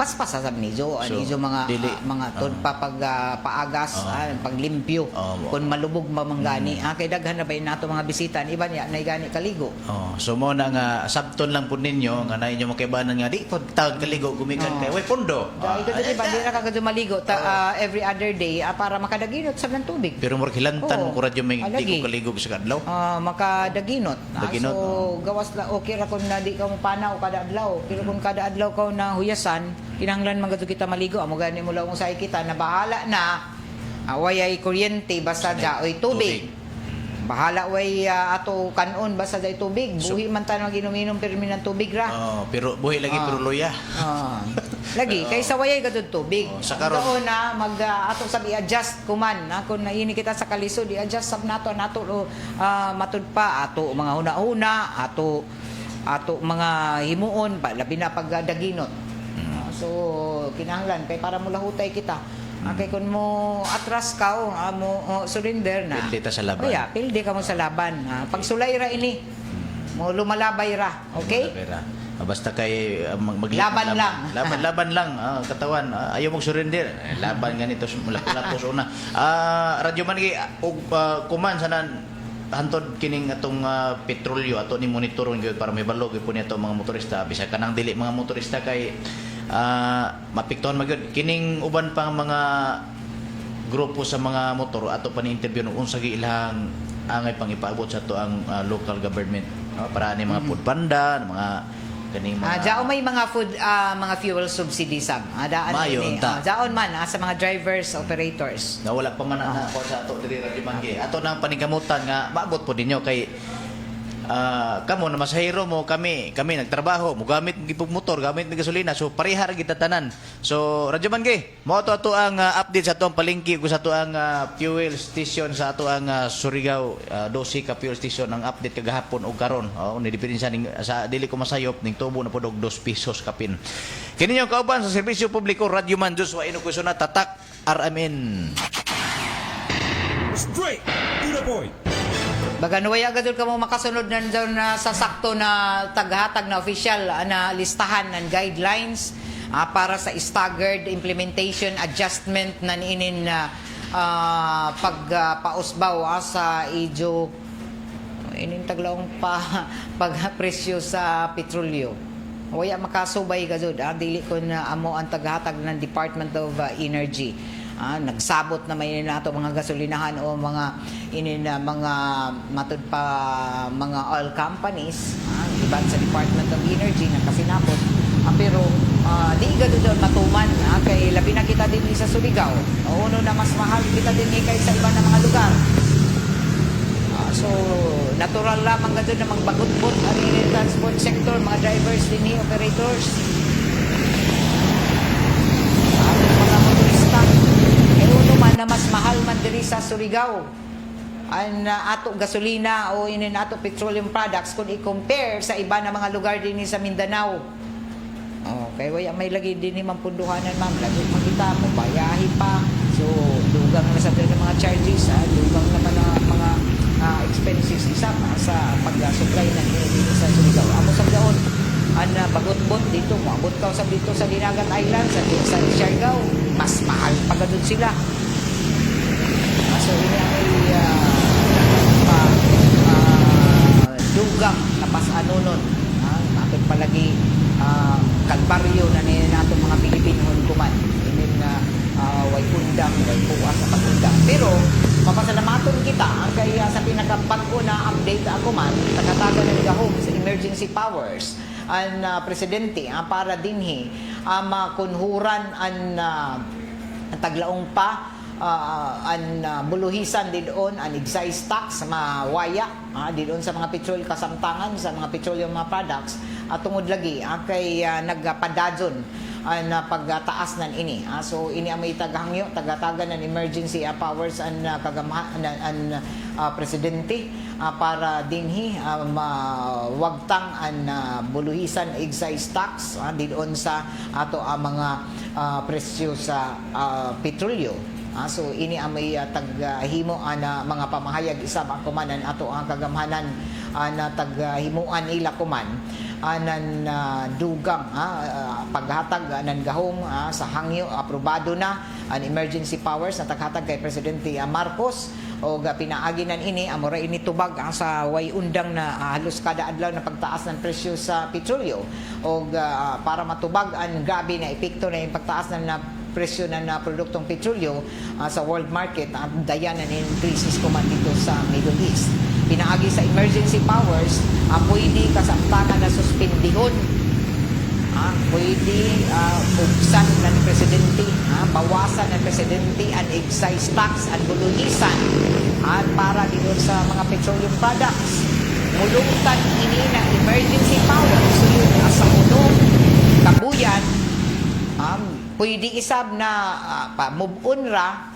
paspas sa nijo mga tod pa paagas paglimpyo kun malubog mamanggani kay daghan na ba nato mga bisita iba niya nay gani kaligo so mo na nga sabton lang po ninyo nga na inyo makibanan nga di pod tag kaligo gumikan kay way pondo ito di ba di ra ka maligo every other day para makadaginot sa ng tubig pero more hilantan mo radyo may di ko kaligo sa kadlaw makadaginot so gawas la okay ra kun na di ka mo panaw kada adlaw pero kun kada adlaw ka na huyasan kinahanglan man gadto kita maligo amo gani mo lang sa kita na bahala na way kuryente basta daoy tubig bahala way ato kanon basta daoy tubig buhi man ta ginom-inom permi ng tubig ra pero buhi lagi pero luya lagi kaysa way gadto tubig sa karon na mag ato sabi adjust kuman kun naini kita sa kalisod i-adjust sab nato matud pa ato mga huna-huna ato mga himuon labi na pagdaginot so kinahanglan kay para mo lahutay kita kay kun mo atras ka mo surrender na pildi ta sa laban pildi ka mo sa laban pag sulay ra ini mo lumalabay ra okay basta kay laban lang katawan ayaw mong surrender laban ganito lapos una radyo man gi kuman sanan hantod kining atong petrolyo ato ni monitoron gyud para may balog gyud po niya mga motorista bisag kanang dili mga motorista kay mapiktuhan magyud kining uban pang mga grupo sa mga motor ato pa ni interview no unsa gi ilang angay pang ipaabot sa to ang local government para ni mga food panda mga kaning mga dao may mga food mga fuel subsidies daan ini daon man sa mga drivers operators nawala pa man na ako sa ato diri radyo mangge ato nang panigamutan nga maabot po ninyo kay kamo na masahiro mo kami nagtrabaho mo gamit gipog motor gamit ng gasolina so parehar kita tanan so radyo mangge mo to ato ang update sa ato ang palengke ug sa ato ang fuel station sa ato ang Surigao 12 ka fuel station ang update kagahapon ug karon ni diferensya ning sa dili ko masayop ning tubo na podog 2 pesos kapin kini yung kauban sa serbisyo publiko radyo man Joshua Inokuso na tatak RMN Straight to the point. Baganuway agad ka mo makasunod na sa sakto na taghatag na official na listahan ng guidelines para sa staggered implementation adjustment na inin pagpausbaw sa idyo inin taglawang pagpresyo sa petrolyo. Waya makasubay gazud dili ko na amo ang taghatag ng Department of Energy. Nagsabot na may nato mga gasolinahan o mga mga matud pa mga oil companies iban sa Department of Energy na kasinabot pero di gado doon matuman kay labi na kita din sa Surigao uno na mas mahal kita din kaysa iba na mga lugar so natural lamang gadto na magbagot-bot ang ini transport sector, mga drivers dinhi, operators. Ang mga motorista, uno man na mas mahal man diri sa Surigao ang ato gasolina o inin ato petroleum products kung i-compare sa iba na mga lugar din sa Mindanao. Kaya waya may lagi din ni mampunduhanan, ma'am. Lagi makita mo, bayahi pa. So, dugang na sa mga charges, dugang naman ang mga expenses isa sa pag-supply ng dito sa Surigao. Amo sa daon, ang bagot-bot dito, maabot ka sa dito sa Dinagat Island, sa Siargao, mas mahal pa gadun sila. So, ini ay dugang na pas-anonon. Natin palagi kalbaryo na nato mga Pilipino kuman. Ini na way undang, way puwas na pag-undang. Pero, mapasalamaton kita kaya sa pinakabago na update ako man, tagatagan ng gahom sa emergency powers ang presidente para dinhi makunhuran ang taglaong pa ang buluhisan didon ang excise tax mawaya didon sa mga petrol kasamtangan sa mga petroleum products at tungod lagi kay nagpadadyon ang pagtaas nan ini. So ini ang may tagahangyo tagatagan ng emergency powers ang kagamahan presidente para dinhi mawagtang ang buluhisan excise tax didon sa ato ang mga presyo sa petrolyo. So ini ang may taghimo na mga pamahayag isab ang kumanan ato ang kagamhanan na taghimuan ila kuman anan dugang paghatag nan gahom sa hangyo aprobado na ang emergency powers na taghatag kay Presidente Marcos o pinaagi nan ini amora ini tubag sa way undang na halos kada adlaw na pagtaas ng presyo sa petrolyo o para matubag ang grabe na epekto na yung pagtaas ng presyo ng produktong petrolyo sa world market at dayanan ng increases kuman dito sa Middle East. Pinaagi sa emergency powers, pwede kasamtangan na suspendihon. Pwede buksan ng presidente, bawasan ng presidente ang excise tax at buluhisan para dito sa mga petroleum products. Mulungtan ini ng emergency powers. So yun, sa unong kabuyan, pwede isab na move-on ra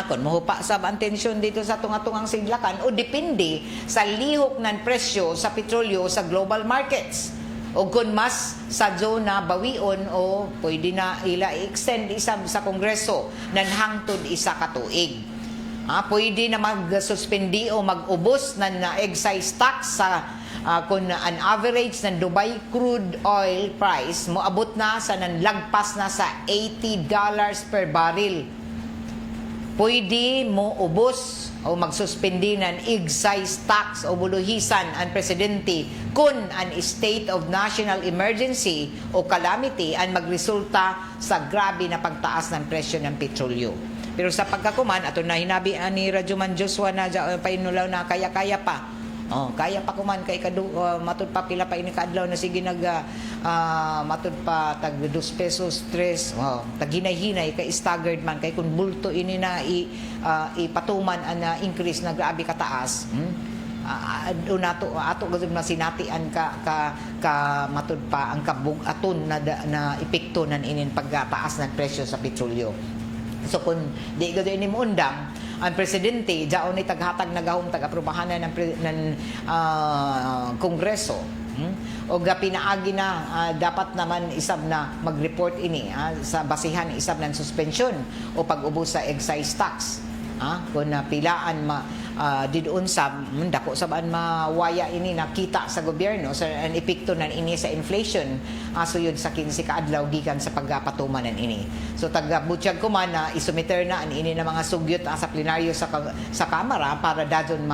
kung mahupa sa ang tensyon dito sa tunga-tungang sidlakan o depende sa lihok ng presyo sa petrolyo sa global markets. O kung mas sa na bawion o pwede na ila i-extend isab sa Kongreso ng hangtod isa ka tuig. Pwede na mag-suspendi o mag-ubos ng excise tax sa kung an average ng Dubai crude oil price moabot na sa nanlagpas na sa $80 per barrel. Pwede mo ubos o magsuspendi ng excise tax o buluhisan ang presidente kung an state of national emergency o calamity ang magresulta sa grabe na pagtaas ng presyo ng petrolyo. Pero sa pagkakuman, ato na hinabi ni Rajuman Joshua na painulaw na kaya-kaya pa. Kaya pa kuman kay matud pa pila pa ini kaadlaw na sige nag matud pa tag 2 pesos 3 tag hinay-hinay kay staggered man kay kun bulto ini na ipatuman ang increase na grabe kataas ato gud na sinatian ka matud pa ang kabug-aton na epekto nan inin pagtaas ng presyo sa petrolyo. So kung di gud ini mo undang ang presidente daon ni taghatag na gahom tag-aprobahan ng Kongreso o pinaagi na dapat naman isab na mag-report ini sa basihan isab ng suspension o pag-ubos sa excise tax kung pilaan didoon sa dako sabaan mawaya ini nakita sa gobyerno sa an epekto nan ini sa inflation suyod sa 15 ka adlaw gikan sa pagpatuman nan ini. So taga-butyag ko man na isumiter na an ini na mga sugyot sa plenaryo sa Kamara para dadon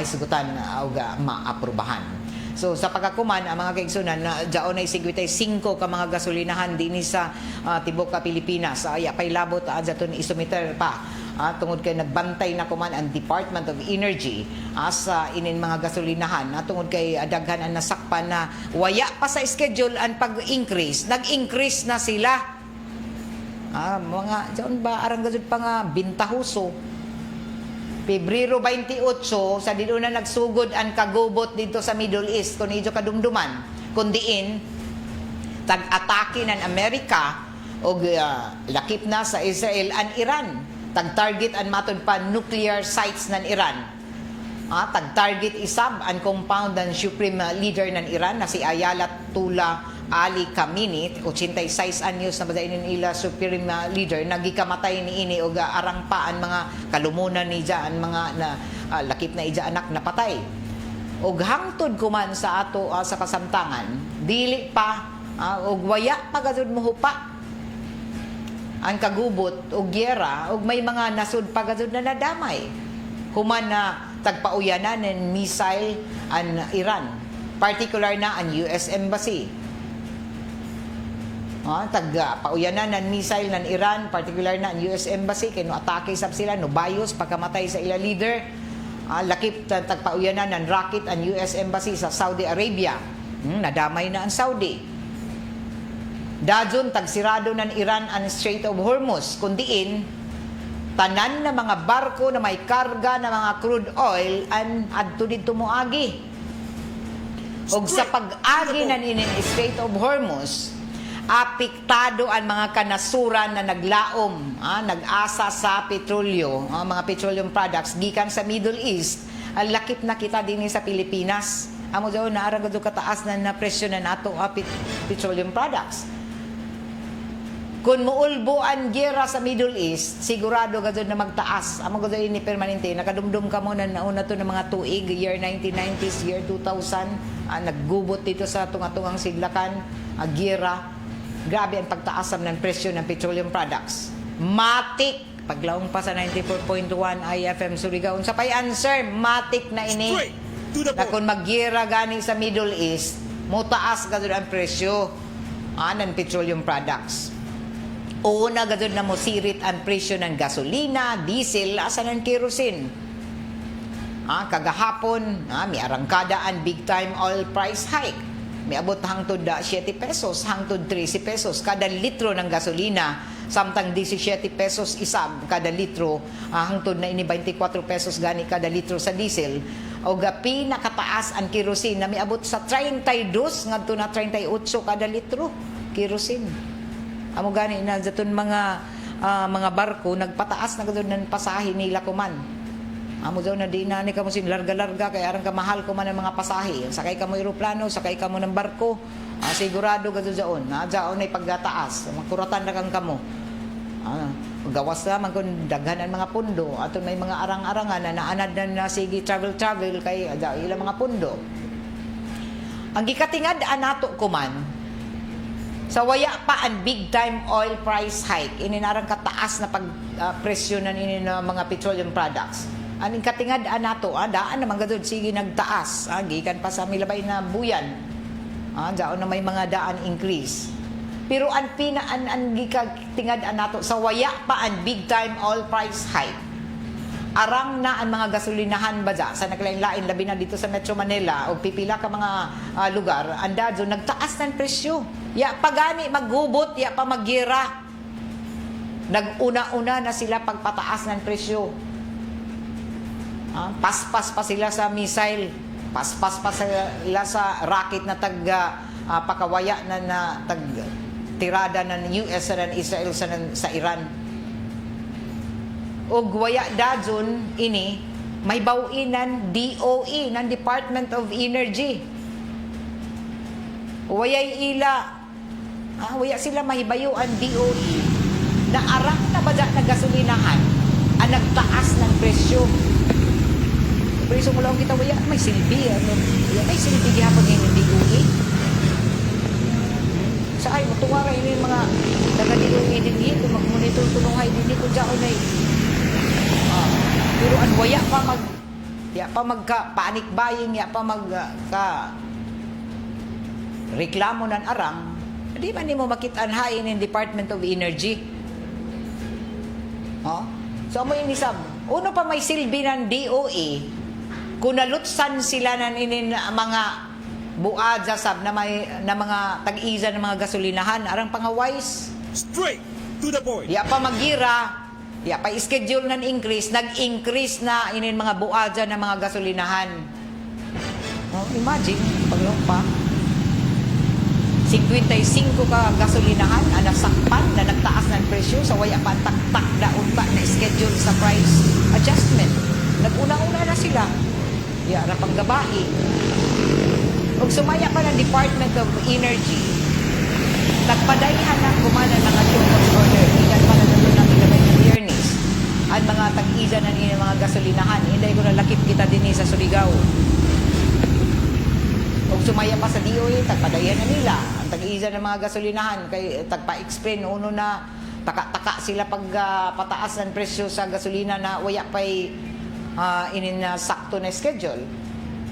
hisgutan o maaprubahan. So sa pagkakuman ang mga kaigsunan na daon ay 55 ka mga gasolinahan dinhi sa tibuok ka Pilipinas aya pay labot adton isumiter pa tungod kay nagbantay na kuman ang Department of Energy sa inin mga gasolinahan tungod kay daghan ang nasakpan na waya pa sa schedule ang pag-increase nag-increase na sila mga diyon ba arang gud pa nga bintahuso Pebrero 28 sa dito na nagsugod ang kagubot dito sa Middle East kun idyo kadumduman kun diin tag-atake ng Amerika o lakip na sa Israel ang Iran. Tag-target ang matod pa nuclear sites ng Iran. Tag-target isab ang compound ng supreme leader ng Iran na si Ayatollah Ali Khamenei, 86 anyos na ba ila supreme leader, nagikamatay ni ini o arang pa ang mga kalumunan ni ang mga lakip na ija anak na patay. Og hangtod kuman sa ato sa kasamtangan, dili pa og waya pa gazud mohupa ang kagubot o gyera og may mga nasud pagazod na nadamay human na tagpauyanan ng missile ang Iran, particular na ang US Embassy. Tagpauyanan ng missile ng Iran, particular na ang US Embassy kay no atake sab sila no bayos pagkamatay sa ila leader. Lakip tagpauyanan ng rocket ang US Embassy sa Saudi Arabia. Nadamay na ang Saudi. Dajon tagsirado ng Iran ang Strait of Hormuz kundiin tanan na mga barko na may karga na mga crude oil an adto didto moagi. Og sa pag-agi ng inin Strait of Hormuz, apektado ang mga kanasuran na naglaom, nag-asa sa petrolyo, mga petroleum products gikan sa Middle East. Ang lakip na kita din sa Pilipinas. Amo daw na arang gud kataas na presyo na nato petroleum products. Kung muulbo ang gera sa Middle East, sigurado gazod na magtaas. Amo gazod ini permanente. Nakadumdum ka mo na nauna to ng mga tuig, year 1990s, year 2000, naggubot dito sa tunga-tungang siglakan, gera. Grabe ang pagtaasam ng presyo ng petroleum products. Matik, paglaong pa sa 94.1 IFM Surigao. Sa pay answer, matik na ini. Na kung mag-gera gani sa Middle East, mutaas gazod ang presyo ng petroleum products. Una gazod na mosirit ang presyo ng gasolina, diesel, asa ng kerosene. Kagahapon, may arangkada ang big time oil price hike. May abot hangtod 7 pesos, hangtod 13 pesos kada litro ng gasolina, samtang 17 pesos isab kada litro, hangtod na ini 24 pesos gani kada litro sa diesel. O gapi nakataas ang kerosene na may abot sa 32 ngadto na 38 kada litro kerosene. Amo gani na daton mga barko nagpataas na gud ng pasahe nila kuman. Amo daw na di na ni kamo sin larga-larga kay aron ka mahal kuman ang mga pasahe. Sakay ka mo eroplano, sakay ka mo ng barko, sigurado gud daon. Daon ay pagtaas, makuratan ra kang kamo. Gawas naman kung daghan ang mga pundo aton may mga arang-arangan na naanad na sige travel kay ilang mga pundo. Ang gikatingad nato kuman sa waya pa ang big time oil price hike, ininarang kataas na presyo na mga petroleum products. Aning katingad nato, daan naman gadod sige nagtaas, gikan pa sa milabay na buyan. Daon na may mga daan increase. Pero ang gikatingad nato sa waya pa ang big time oil price hike. Arang na ang mga gasolinahan ba sa naglain-lain labi na dito sa Metro Manila o pipila ka mga lugar, andado nagtaas ng presyo. Ya pagani maggubot, ya pa maggira. Nag-una-una na sila pagpataas ng presyo. Paspas pa sila sa missile, paspas pa sila sa rocket na pakawaya na tirada ng US and Israel sa Iran. O gwaya dajon ini may bawinan DOE ng Department of Energy. Wayay ila waya sila mahibayo ang DOE na arang na ba na gasolinahan ang nagtaas ng presyo. Presyo mo lang kita waya may silbi may silbi gihapon ng DOE. Sa ay mutunga ini mga taga-DOE din dito mag-monitor tunungay din dito diaon ay pero ang waya pa magka-panic buying, ya pa reklamo ng arang, di ba ni mo makitaan hain in Department of Energy? So mo inisab, uno pa may silbi ng DOE, kung nalutsan sila ng mga buad sab na mga tag-iza ng mga gasolinahan, arang pangawais. Straight to the point. Ya pa magira, Ya, pa schedule ng increase, nag-increase na inin mga buadya ng mga gasolinahan. Oh, imagine, paglumpa. 55 ka gasolinahan ang nasakpan na nagtaas ng presyo sa waya pa taktak na unta na schedule sa price adjustment. Nag-una-una na sila. Ya, rapang gabahi. Ug sumaya pa ng Department of Energy. Nagpadayhan na kumana ng atyong order. Ilan pa na nandun ng ilabay ng Biyernes. Ang mga tag-iza na nila mga gasolinahan. Hindi ko nalakip kita din sa Surigao. Kung sumaya pa sa DOE, tagpadayan na nila. Ang tag-iza ng mga gasolinahan, kay tagpa-explain, uno na taka-taka sila pag pataas ng presyo sa gasolina na waya pa'y inin na sakto na schedule.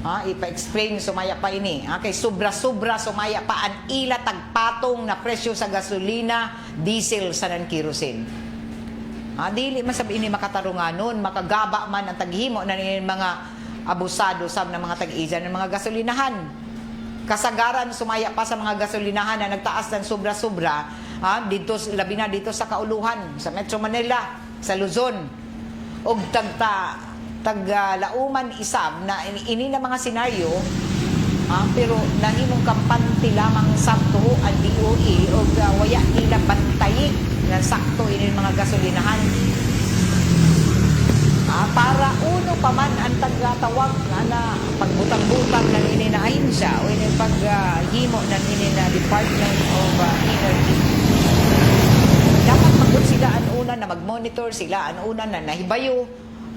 Ipa-explain, sumaya pa ini. Kay sobra-sobra sumaya pa ang ila tagpatong na presyo sa gasolina, diesel sa kerosene. Dili man sabi ini makatarungan nun, makagaba man ang taghimo na mga abusado sa ng mga tag-iza ng mga gasolinahan. Kasagaran sumaya pa sa mga gasolinahan na nagtaas ng sobra-sobra, dito labi na dito sa Kauluhan, sa Metro Manila, sa Luzon. Og taglauman isab na ini na mga senaryo, pero nahimong kampante lamang sakto ang DOE o waya nila bantay na sakto ini mga gasolinahan. Para uno pa man ang tagtawag na pagbutang-butang ng ini na ahensya o ini paghimo ng ini na Department of Energy. Dapat magod sila ang una na mag-monitor, sila ang una na nahibayo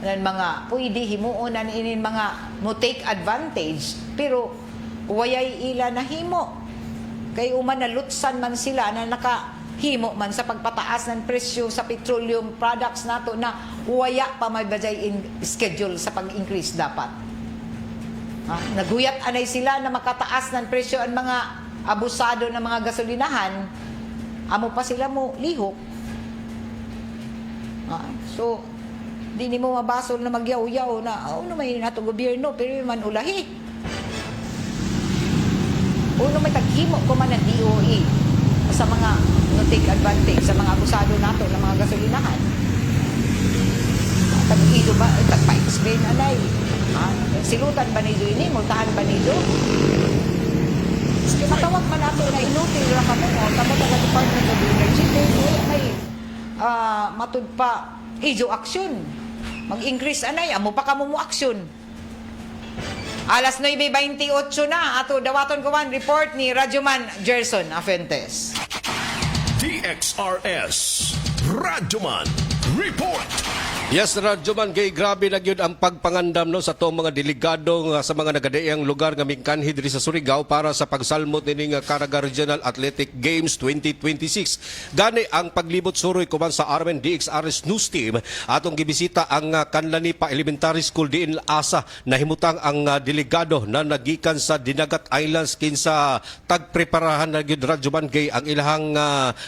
ng mga pwede himuon ng ini mga mo take advantage, pero wayay ila na himo. Kay uman nalutsan man sila na nakahimo man sa pagpataas ng presyo sa petroleum products nato na waya pa may bajay in schedule sa pag-increase dapat. Naguyat anay sila na makataas ng presyo ang mga abusado ng mga gasolinahan, amo pa sila mo lihok. So di ni mo mabasol na magyaw-yaw na ano may nato gobyerno pero man ulahi. Uno may taghimo ko man ng DOE sa mga no take advantage sa mga abusado nato ng mga gasolinahan. Tag-ido ba tagpa-explain anay. Silutan ba nido ini, multahan ba nido? Sige matawag man nato na inutil ra kamo tamo taga Department of Energy may matud pa ijo action. Mag-increase anay, amo pa kamo mo aksyon. Alas 9:28 na, ato dawaton ko man report ni Radyoman Gerson Afentes. DXRS Radyoman Report. Yes, Radyoman, kay grabe na yun ang pagpangandam no, sa itong mga delegado sa mga nagadaiyang lugar nga mingkanhi diri sa Surigao para sa pagsalmot nining Caraga Regional Athletic Games 2026. Gani ang paglibot suroy kuman sa Armen DXRS News Team atong gibisita ang Kanlanipa Elementary School diin asa nahimutang ang delegado na nagikan sa Dinagat Islands kinsa tagpreparahan na gyud Radyoman kay ang ilahang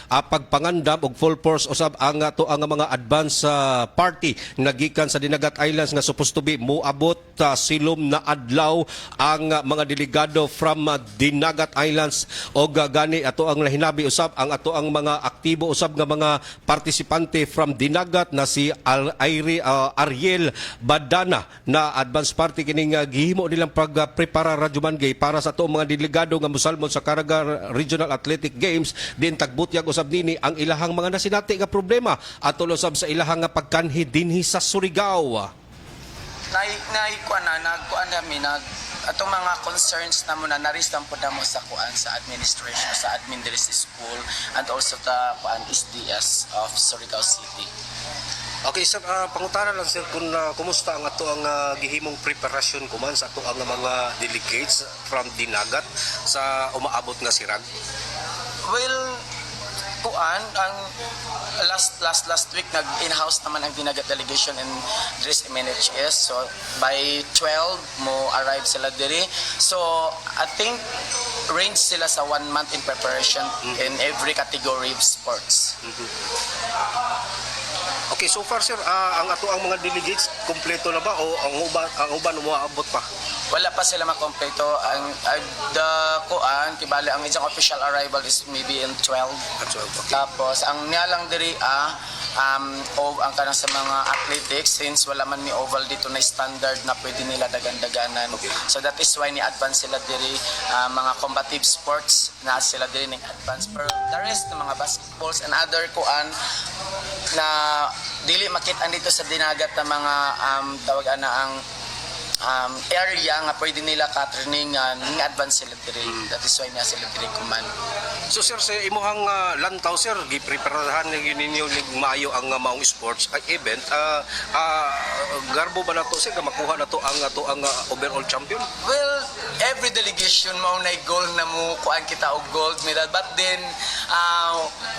pagpangandam og full force usab ang to ang mga advance party nagikan sa Dinagat Islands nga supposed to be moabot silom na adlaw ang mga delegado from Dinagat Islands o gani ato ang nahinabi usab ang ato ang mga aktibo usab nga mga partisipante from Dinagat na si Ariel Badana na advance party kining gihimo nilang pagprepara Radyoman gay para sa ato mga delegado nga mosalmon sa Caraga Regional Athletic Games din tagbutyag usab nini ang ilahang mga nasinati nga problema at usab sa ilahang nga pagkanhi dinhi sa Surigao. Nagkuan kami atong mga concerns na muna naristan po na mo sa kuan sa administration sa admin diri sa school and also the kuan SDS of Surigao City. Okay, sir, pangutana lang sir kung kumusta ang ato ang gihimong preparasyon kuman sa ato ang mga delegates from Dinagat sa umaabot nga sirag. Well, kuan ang last week nag in-house naman ang Dinagat delegation in Dres MNHS, so by 12 mo arrive sila diri, so I think range sila sa 1 month in preparation in every category of sports. Okay, so far sir, ang ato ang mga delegates kompleto na ba o ang uban umaabot pa? Wala pa sila makompleto. Ang kuan kibali ang isang official arrival is maybe in 12. At 12, okay. Tapos ang nialang diri ang kanang sa mga athletics since wala man mi oval dito na standard na pwede nila dagan-daganan. So that is why ni advance sila diri mga combative sports na sila diri ning advance, pero the rest ng mga basketballs and other kuan na dili makita dito sa dinagat na mga tawag ana ang area nga pwede nila ka-training ning advance sila diri. That is why niya sila diri kuman. So sir, sa imuhang lantaw sir, gipreparahan ninyo ning maayo ang maong sports event. Garbo ba nato sir nga makuha nato ang overall champion? Well, every delegation mao nay goal na mo kuan kita og gold medal, but then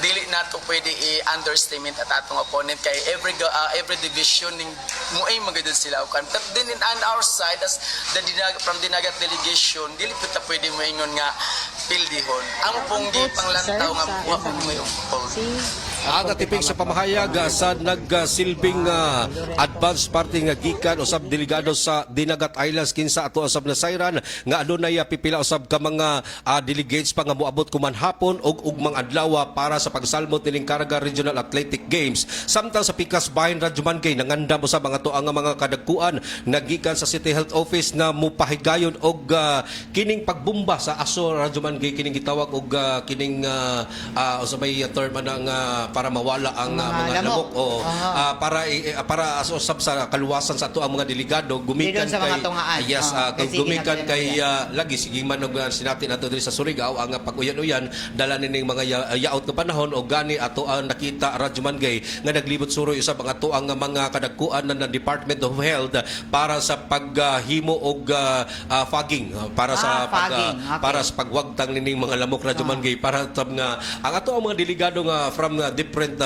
dili nato pwede i-underestimate at atong opponent kay every division ning muay magudod sila og kan. But then on our side as from Dinagat delegation, dili kita pwede moingon nga pildihon. Ang pong panglantaw nga wa po mo yung gold. Ang atiping sa pamahayag sa nagsilbing advance party nga gikan usab delegado sa Dinagat Islands kinsa ato usab na sayran nga adunay pipila usab ka mga delegates pa nga moabot kuman hapon og ugmang adlaw para sa pagsalmot nining Caraga Regional Athletic Games. Samtang sa Pikas Bahin Radyo Mangay nangandam usab ang ato ang mga kadagkuan nagikan sa City Health Office na mupahigayon og kining pagbumba sa aso Radyo Mangay kining gitawag og kining usabay term nga para mawala ang mga lamok o para usab sa kaluwasan sa ato ang mga delegado gumikan sa kay mga tungaan. gumikan kay lagi sige man og sinati nato diri sa Surigao ang pag-uyan-uyan dala nining mga yaot nga panahon o gani ato ang nakita Radyo Mangay nga naglibot suroy usab ang ato ang mga kadagkuan na Department of Health para sa paghimo og fogging para sa para sa pagwagtang nining mga lamok Radyo Mangay para tab nga ang ato ang mga delegado nga from different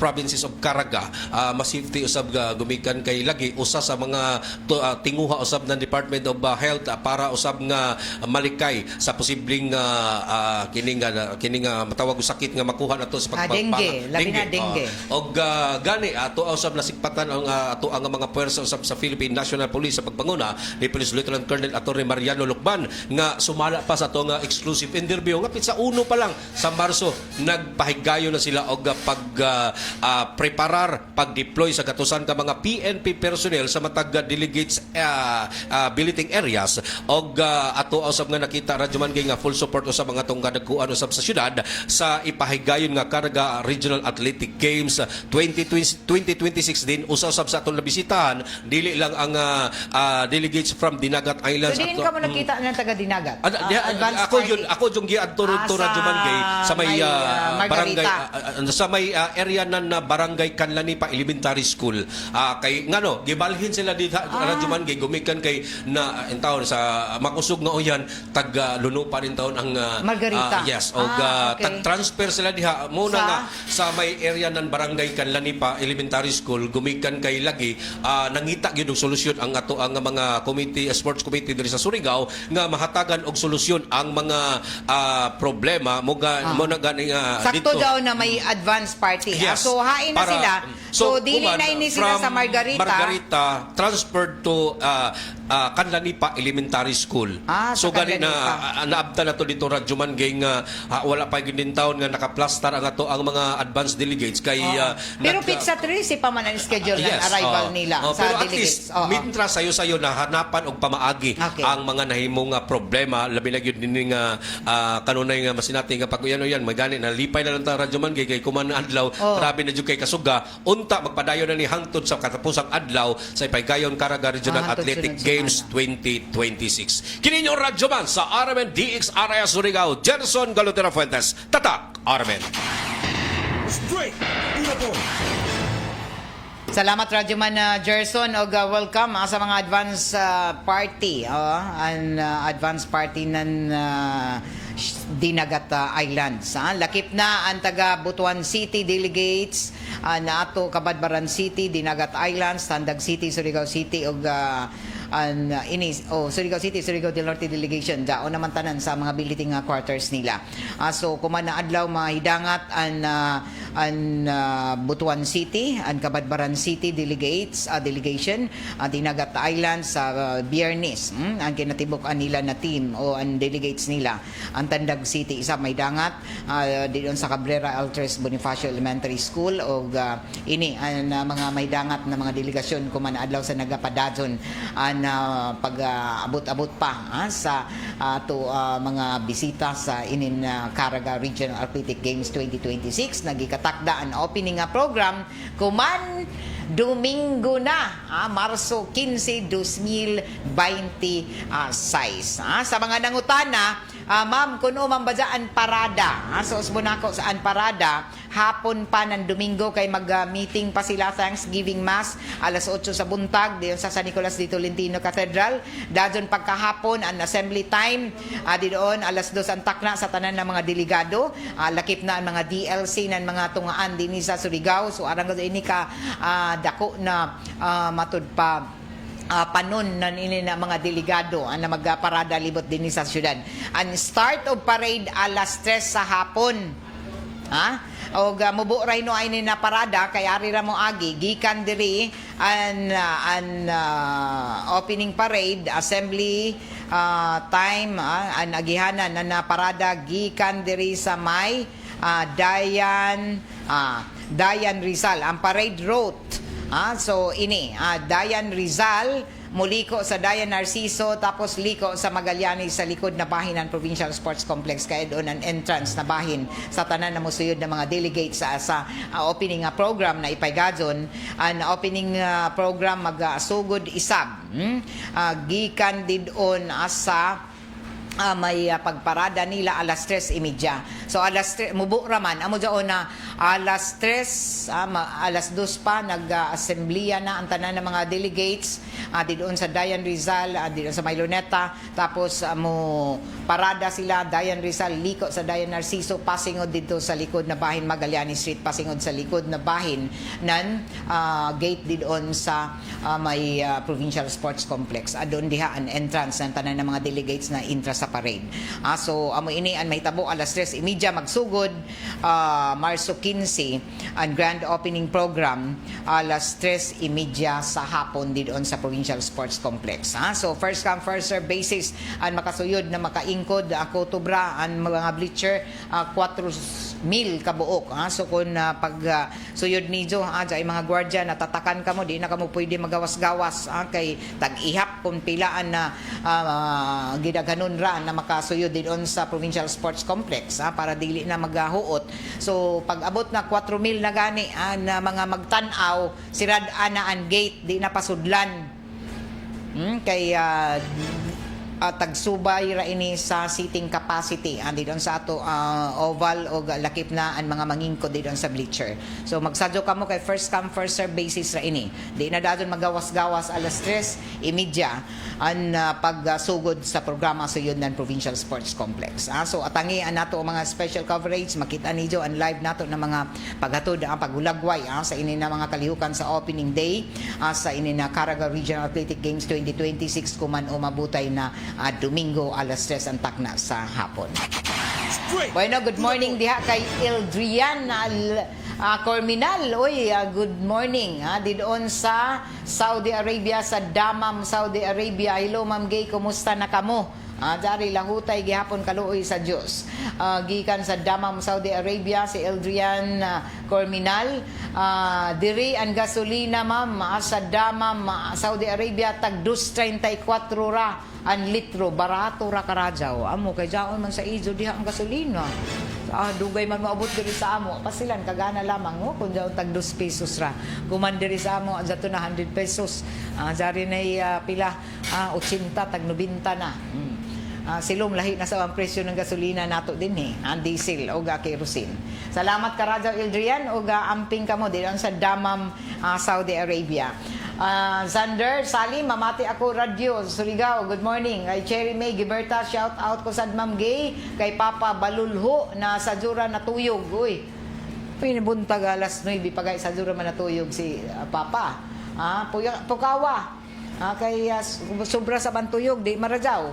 provinces of Caraga masafety usab gumikan kay lagi usa sa mga tinguha usab ng Department of Health para usab nga malikay sa posibleng kining matawag og sakit nga makuha nato sa dengue, labi na dengue. Og gani ato usab nasikpatan ang ato ang mga puwersa usab sa Philippine National Police sa pagpanguna ni Police Lieutenant Colonel Atty. Mariano Lucban nga sumala pa sa ato nga exclusive interview nga pitsa uno pa lang sa Marso nagpahigayon na sila og preparar pag-deploy sa katusan ka mga PNP personnel sa matag delegates billeting areas og ato usab nga nakita Radyo Mangay nga full support usab ang atong kadagkuan usab sa syudad sa ipahigayon nga Caraga Regional Athletic Games 2026 din usab sa atong nabisitahan dili lang ang delegates from Dinagat Islands. So din ka mo nakita ng taga Dinagat. Ako yung giadto Radyo Mangay sa may barangay sa may area na barangay Kanlani pa Elementary School. Kay ngano gibalhin sila dito Radyo Mangay gumikan kay na in taon sa makusog nga uyan tag luno pa rin taon ang Margarita. yes og tag transfer sila diha muna nga sa may area ng barangay Kanlani pa Elementary School gumikan kay lagi nangita gyud og solusyon ang ato ang mga committee sports committee diri sa Surigao nga mahatagan og solusyon ang mga problema mo na gani sakto daw na may advance party. Yes. So hain na sila. So dili na ini sila sa Margarita transferred to Kanlani pa Elementary School. So gani na naabta na to dito Radyo Mangay nga wala pa gyud din taon nga nakaplastar ang ato ang mga advance delegates kay pero pizza 3 si pa man ang schedule ng arrival nila sa pero delegates. At least mintra sayo na hanapan og pamaagi ang mga nahimong problema labi na gyud din nga kanunay nga masinati nga pag-uyan-uyan magani na lipay na lang ta Radyo Mangay kay kuman adlaw grabe na jud kay kasuga unta magpadayon na ni hangtod sa katapusang adlaw sa Ipaygayon Caraga Regional Athletic Games 2026. Kini yung Radyo Man sa RMN DX Area Surigao, Jenson Galutera Fuentes, Tatak RMN. Straight to the point. Salamat Radyo Man Gerson og welcome sa mga advance party an advance party ng Dinagat Islands. Lakip na ang taga Butuan City delegates na ato Kabadbaran City, Dinagat Islands, Tandag City, Surigao City og Surigao City, Surigao del Norte delegation daon naman tanan sa mga billeting quarters nila. So kumana adlaw mahidangat an Butuan City, an Kabadbaran City delegation, Dinagat Island sa Biyernes. Ang kinatibuk-an nila na team o ang delegates nila. Ang Tandag City isa may dangat diyon sa Cabrera Altres Bonifacio Elementary School o ini ang mga may dangat na mga delegasyon kumana adlaw sa nagapadadson an pag-abot-abot pa sa mga bisita sa inin Caraga Regional Athletic Games 2026 nagikatakda ang opening program kuman Domingo na, Marso 15, 2026. Sa mga nangutana, ma'am, kuno mambadaan parada. So, usbunako saan parada, hapon pa ng Domingo kay mag-meeting pa sila Thanksgiving Mass, alas 8 sa buntag, diyon sa San Nicolas de Tolentino Cathedral. Dadyon pagkahapon, ang assembly time, diyon alas 2 ang takna sa tanan ng mga delegado. Lakip na ang mga DLC ng mga tungaan din sa Surigao. So, arang ini ka dako na matud pa panon na ini na mga delegado na magparada libot din sa syudad. Ang start of parade alas 3 sa hapon. O mubo ray no ay ni na parada kay ari ra mo agi gikan diri an opening parade assembly time an agihanan na parada gikan diri sa may Dayan Rizal ang parade route. So ini Dayan Rizal muliko sa Dayan Narciso tapos liko sa Magallanes sa likod na bahin ng Provincial Sports Complex kay doon ang entrance na bahin sa tanan na musuyod ng mga delegates sa opening program na ipaygadon. Ang opening program magasugod isab gikan didon sa may pagparada nila alas 3:30. So alas 3 mubo raman amo daw na alas 3 alas 2 pa nag-assembleya na ang tanan ng mga delegates didoon sa Dayan Rizal didoon sa Mayloneta tapos mo parada sila Dayan Rizal liko sa Dayan Narciso pasingod dito sa likod na bahin Magallanes Street pasingod sa likod na bahin nan gate didoon sa may Provincial Sports Complex adon diha ang entrance ng tanan ng mga delegates na intra sa parade. So amo ini ang mahitabo alas 3:30 magsugod Marso 15 ang grand opening program alas 3:30 sa hapon didoon sa Provincial Sports Complex. So first come first serve basis ang makasuyod na makaingkod ako tubra ang mga bleacher 4,000 kabuok. So kung pag suyod nijo ay mga gwardiya natatakan kamo di na kamo pwede magawas-gawas kay tag-ihap kung pilaan na gidaghanon ra na makasuyod din sa Provincial Sports Complex para dili na maghuot. So pag abot na 4,000 na gani na mga magtan-aw sirad-an na ang gate di na pasudlan. Kay tagsubay ra ini sa seating capacity didon sa ato oval o lakip na ang mga mangingkod didon sa bleacher. So magsadyo kamo kay first come first serve basis ra ini. Di na dadon magawas-gawas alas 3:30 ang pagsugod sa programa sa yun ng Provincial Sports Complex. So atangi nato ang mga special coverage makita niyo ang live nato ng mga paghatod ang pagulagway sa ini na mga kalihukan sa opening day sa ini na Caraga Regional Athletic Games 2026 kuman o mabutay na Domingo alas 3 ang takna sa hapon. Bueno, good morning diha kay Eldrian Corminal. Good morning. Didoon sa Saudi Arabia, sa Dammam, Saudi Arabia. Hello, Ma'am Gay, kumusta na kamo? Dari lahutay gihapon kaluoy sa Dios. Gikan sa Dammam, Saudi Arabia si Eldrian Corminal. Diri ang gasolina ma'am sa Dammam, Saudi Arabia tag 2.34 ra ang litro, barato ra karajaw. Amo kay jaon man sa izo diha ang gasolina. Dugay man maabot diri sa amo. Pasilan kagana lamang kung jaon tag 2 pesos ra. Kuman diri sa amo adto na 100 pesos. Jari nay pila 80 tag 90 na. Silom lahi na sa ang presyo ng gasolina nato din ang diesel o kerosene. Salamat Karajaw Eldrian o amping kamo diyan sa Dammam, Saudi Arabia. Zander Salim, mamati ako radyo Surigao. Good morning. Kay Cherry May Giberta, shout out ko sa Ma'am Gay, kay Papa Balulho na sa Jura natuyog. Pinibuntag alas 9 pagay sa Jura man natuyog si Papa. Pukawa. Kay sobra sa bantuyog, di Marajaw.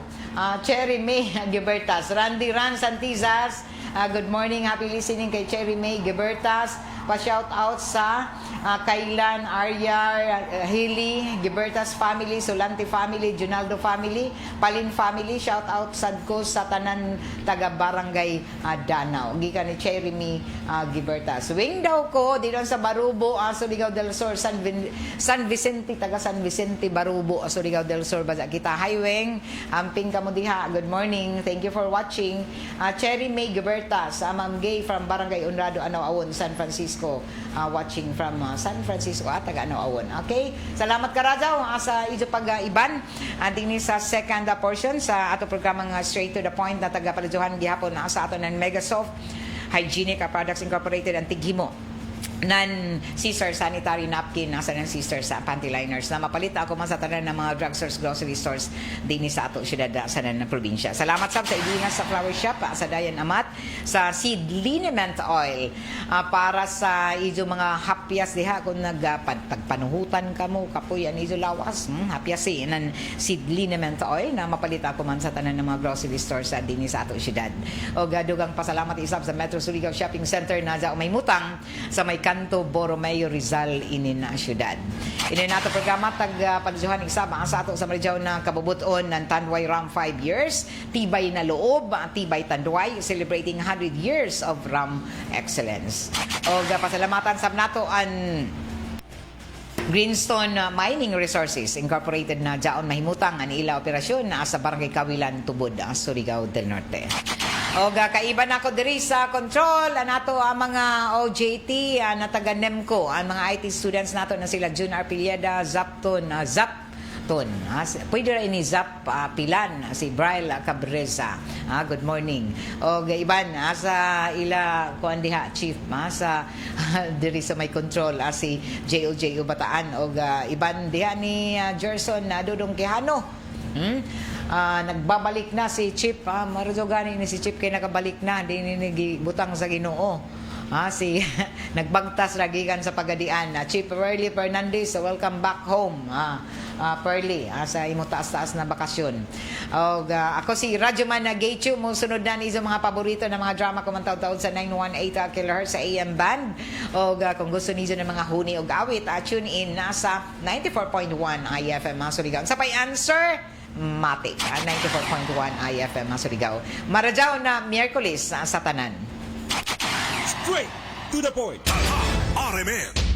Cherry May Gibertas. Randy Ran Santizas. Good morning, happy listening kay Cherry May Gibertas. Pa-shout out sa Kailan, Arya, Hilly, Gibertas family, Solante family, Junaldo family, Palin family. Shout out sadko sa tanan taga Barangay Danau. Gikan ni Cherry May Gibertas. Wing daw ko dito sa Barubo, Surigao del Sur, San Vicente, taga San Vicente, Barubo, Surigao del Sur. Baza kita. Hi Wing, amping kamo diha. Good morning. Thank you for watching. Cherry May Gibertas, Ma'am Gay from Barangay Unrado, Anao-Awon, San Francisco. Watching from San Francisco at taga Anao-Awon. Okay? Salamat ka Rajaw sa ijo pag-iban. Din sa second portion sa ato programang Straight to the Point na taga-palajuhan gihapon na sa ato ng Megasoft Hygienic Products Incorporated ang tighimo nan sister sanitary napkin nasa ng sister sa panty liners na mapalit ako man sa tanan ng mga drugstores, grocery stores din sa ato syudad sa nan probinsya. Salamat sab sa idingas sa flower shop sa Dayan Amat sa seed liniment oil para sa ijo mga hapyas diha kung nagpagpanuhutan kamo kapuyan ijo lawas hapyas nan seed liniment oil na mapalit ako man sa tanan ng mga grocery stores sa din sa ato syudad. O gadugang pasalamat isab sa Metro Surigao Shopping Center na sa may mutang sa may Kanto Borromeo Rizal inin na syudad. Inin nato programa tag-palajuhan isama sa ato sa Marijaw na kabubuton ng Tanduay Ram 5 years, tibay na loob, tibay Tanduay celebrating 100 years of Ram excellence. O pasalamatan sab nato an Greenstone Mining Resources Incorporated na jaon mahimutang ang ila operasyon na sa Barangay Kawilan Tubod, Surigao del Norte. O kaiba na ko diri sa control nato ang mga OJT na taga NEMCO, ang mga IT students nato na sila June Arpiliada, Zapton. Pwede rin ni Zap Pilan, si Braille Cabreza. Good morning. O iban sa ila kuan diha chief sa diri sa may control si JOJ Bataan o iban diha ni Gerson Dudong Quijano. Nagbabalik na si Chip Maradyo gani ni si Chip kay nakabalik na di ni butang sa Ginoo si nagbagtas ragigan sa pagadian Chip Perly Fernandez, welcome back home Perly sa imo taas-taas na bakasyon. Ako si Radyoman Gaychu mo sunod na ni mga paborito na mga drama ko man taud-taud sa 918 kHz sa AM band. Kung gusto niyo ng mga huni og awit tune in nasa 94.1 IFM Surigao. Sa pay answer Matic 94.1 IFM Surigao. Marajaw na Miyerkules sa tanan. Straight to the point. RMN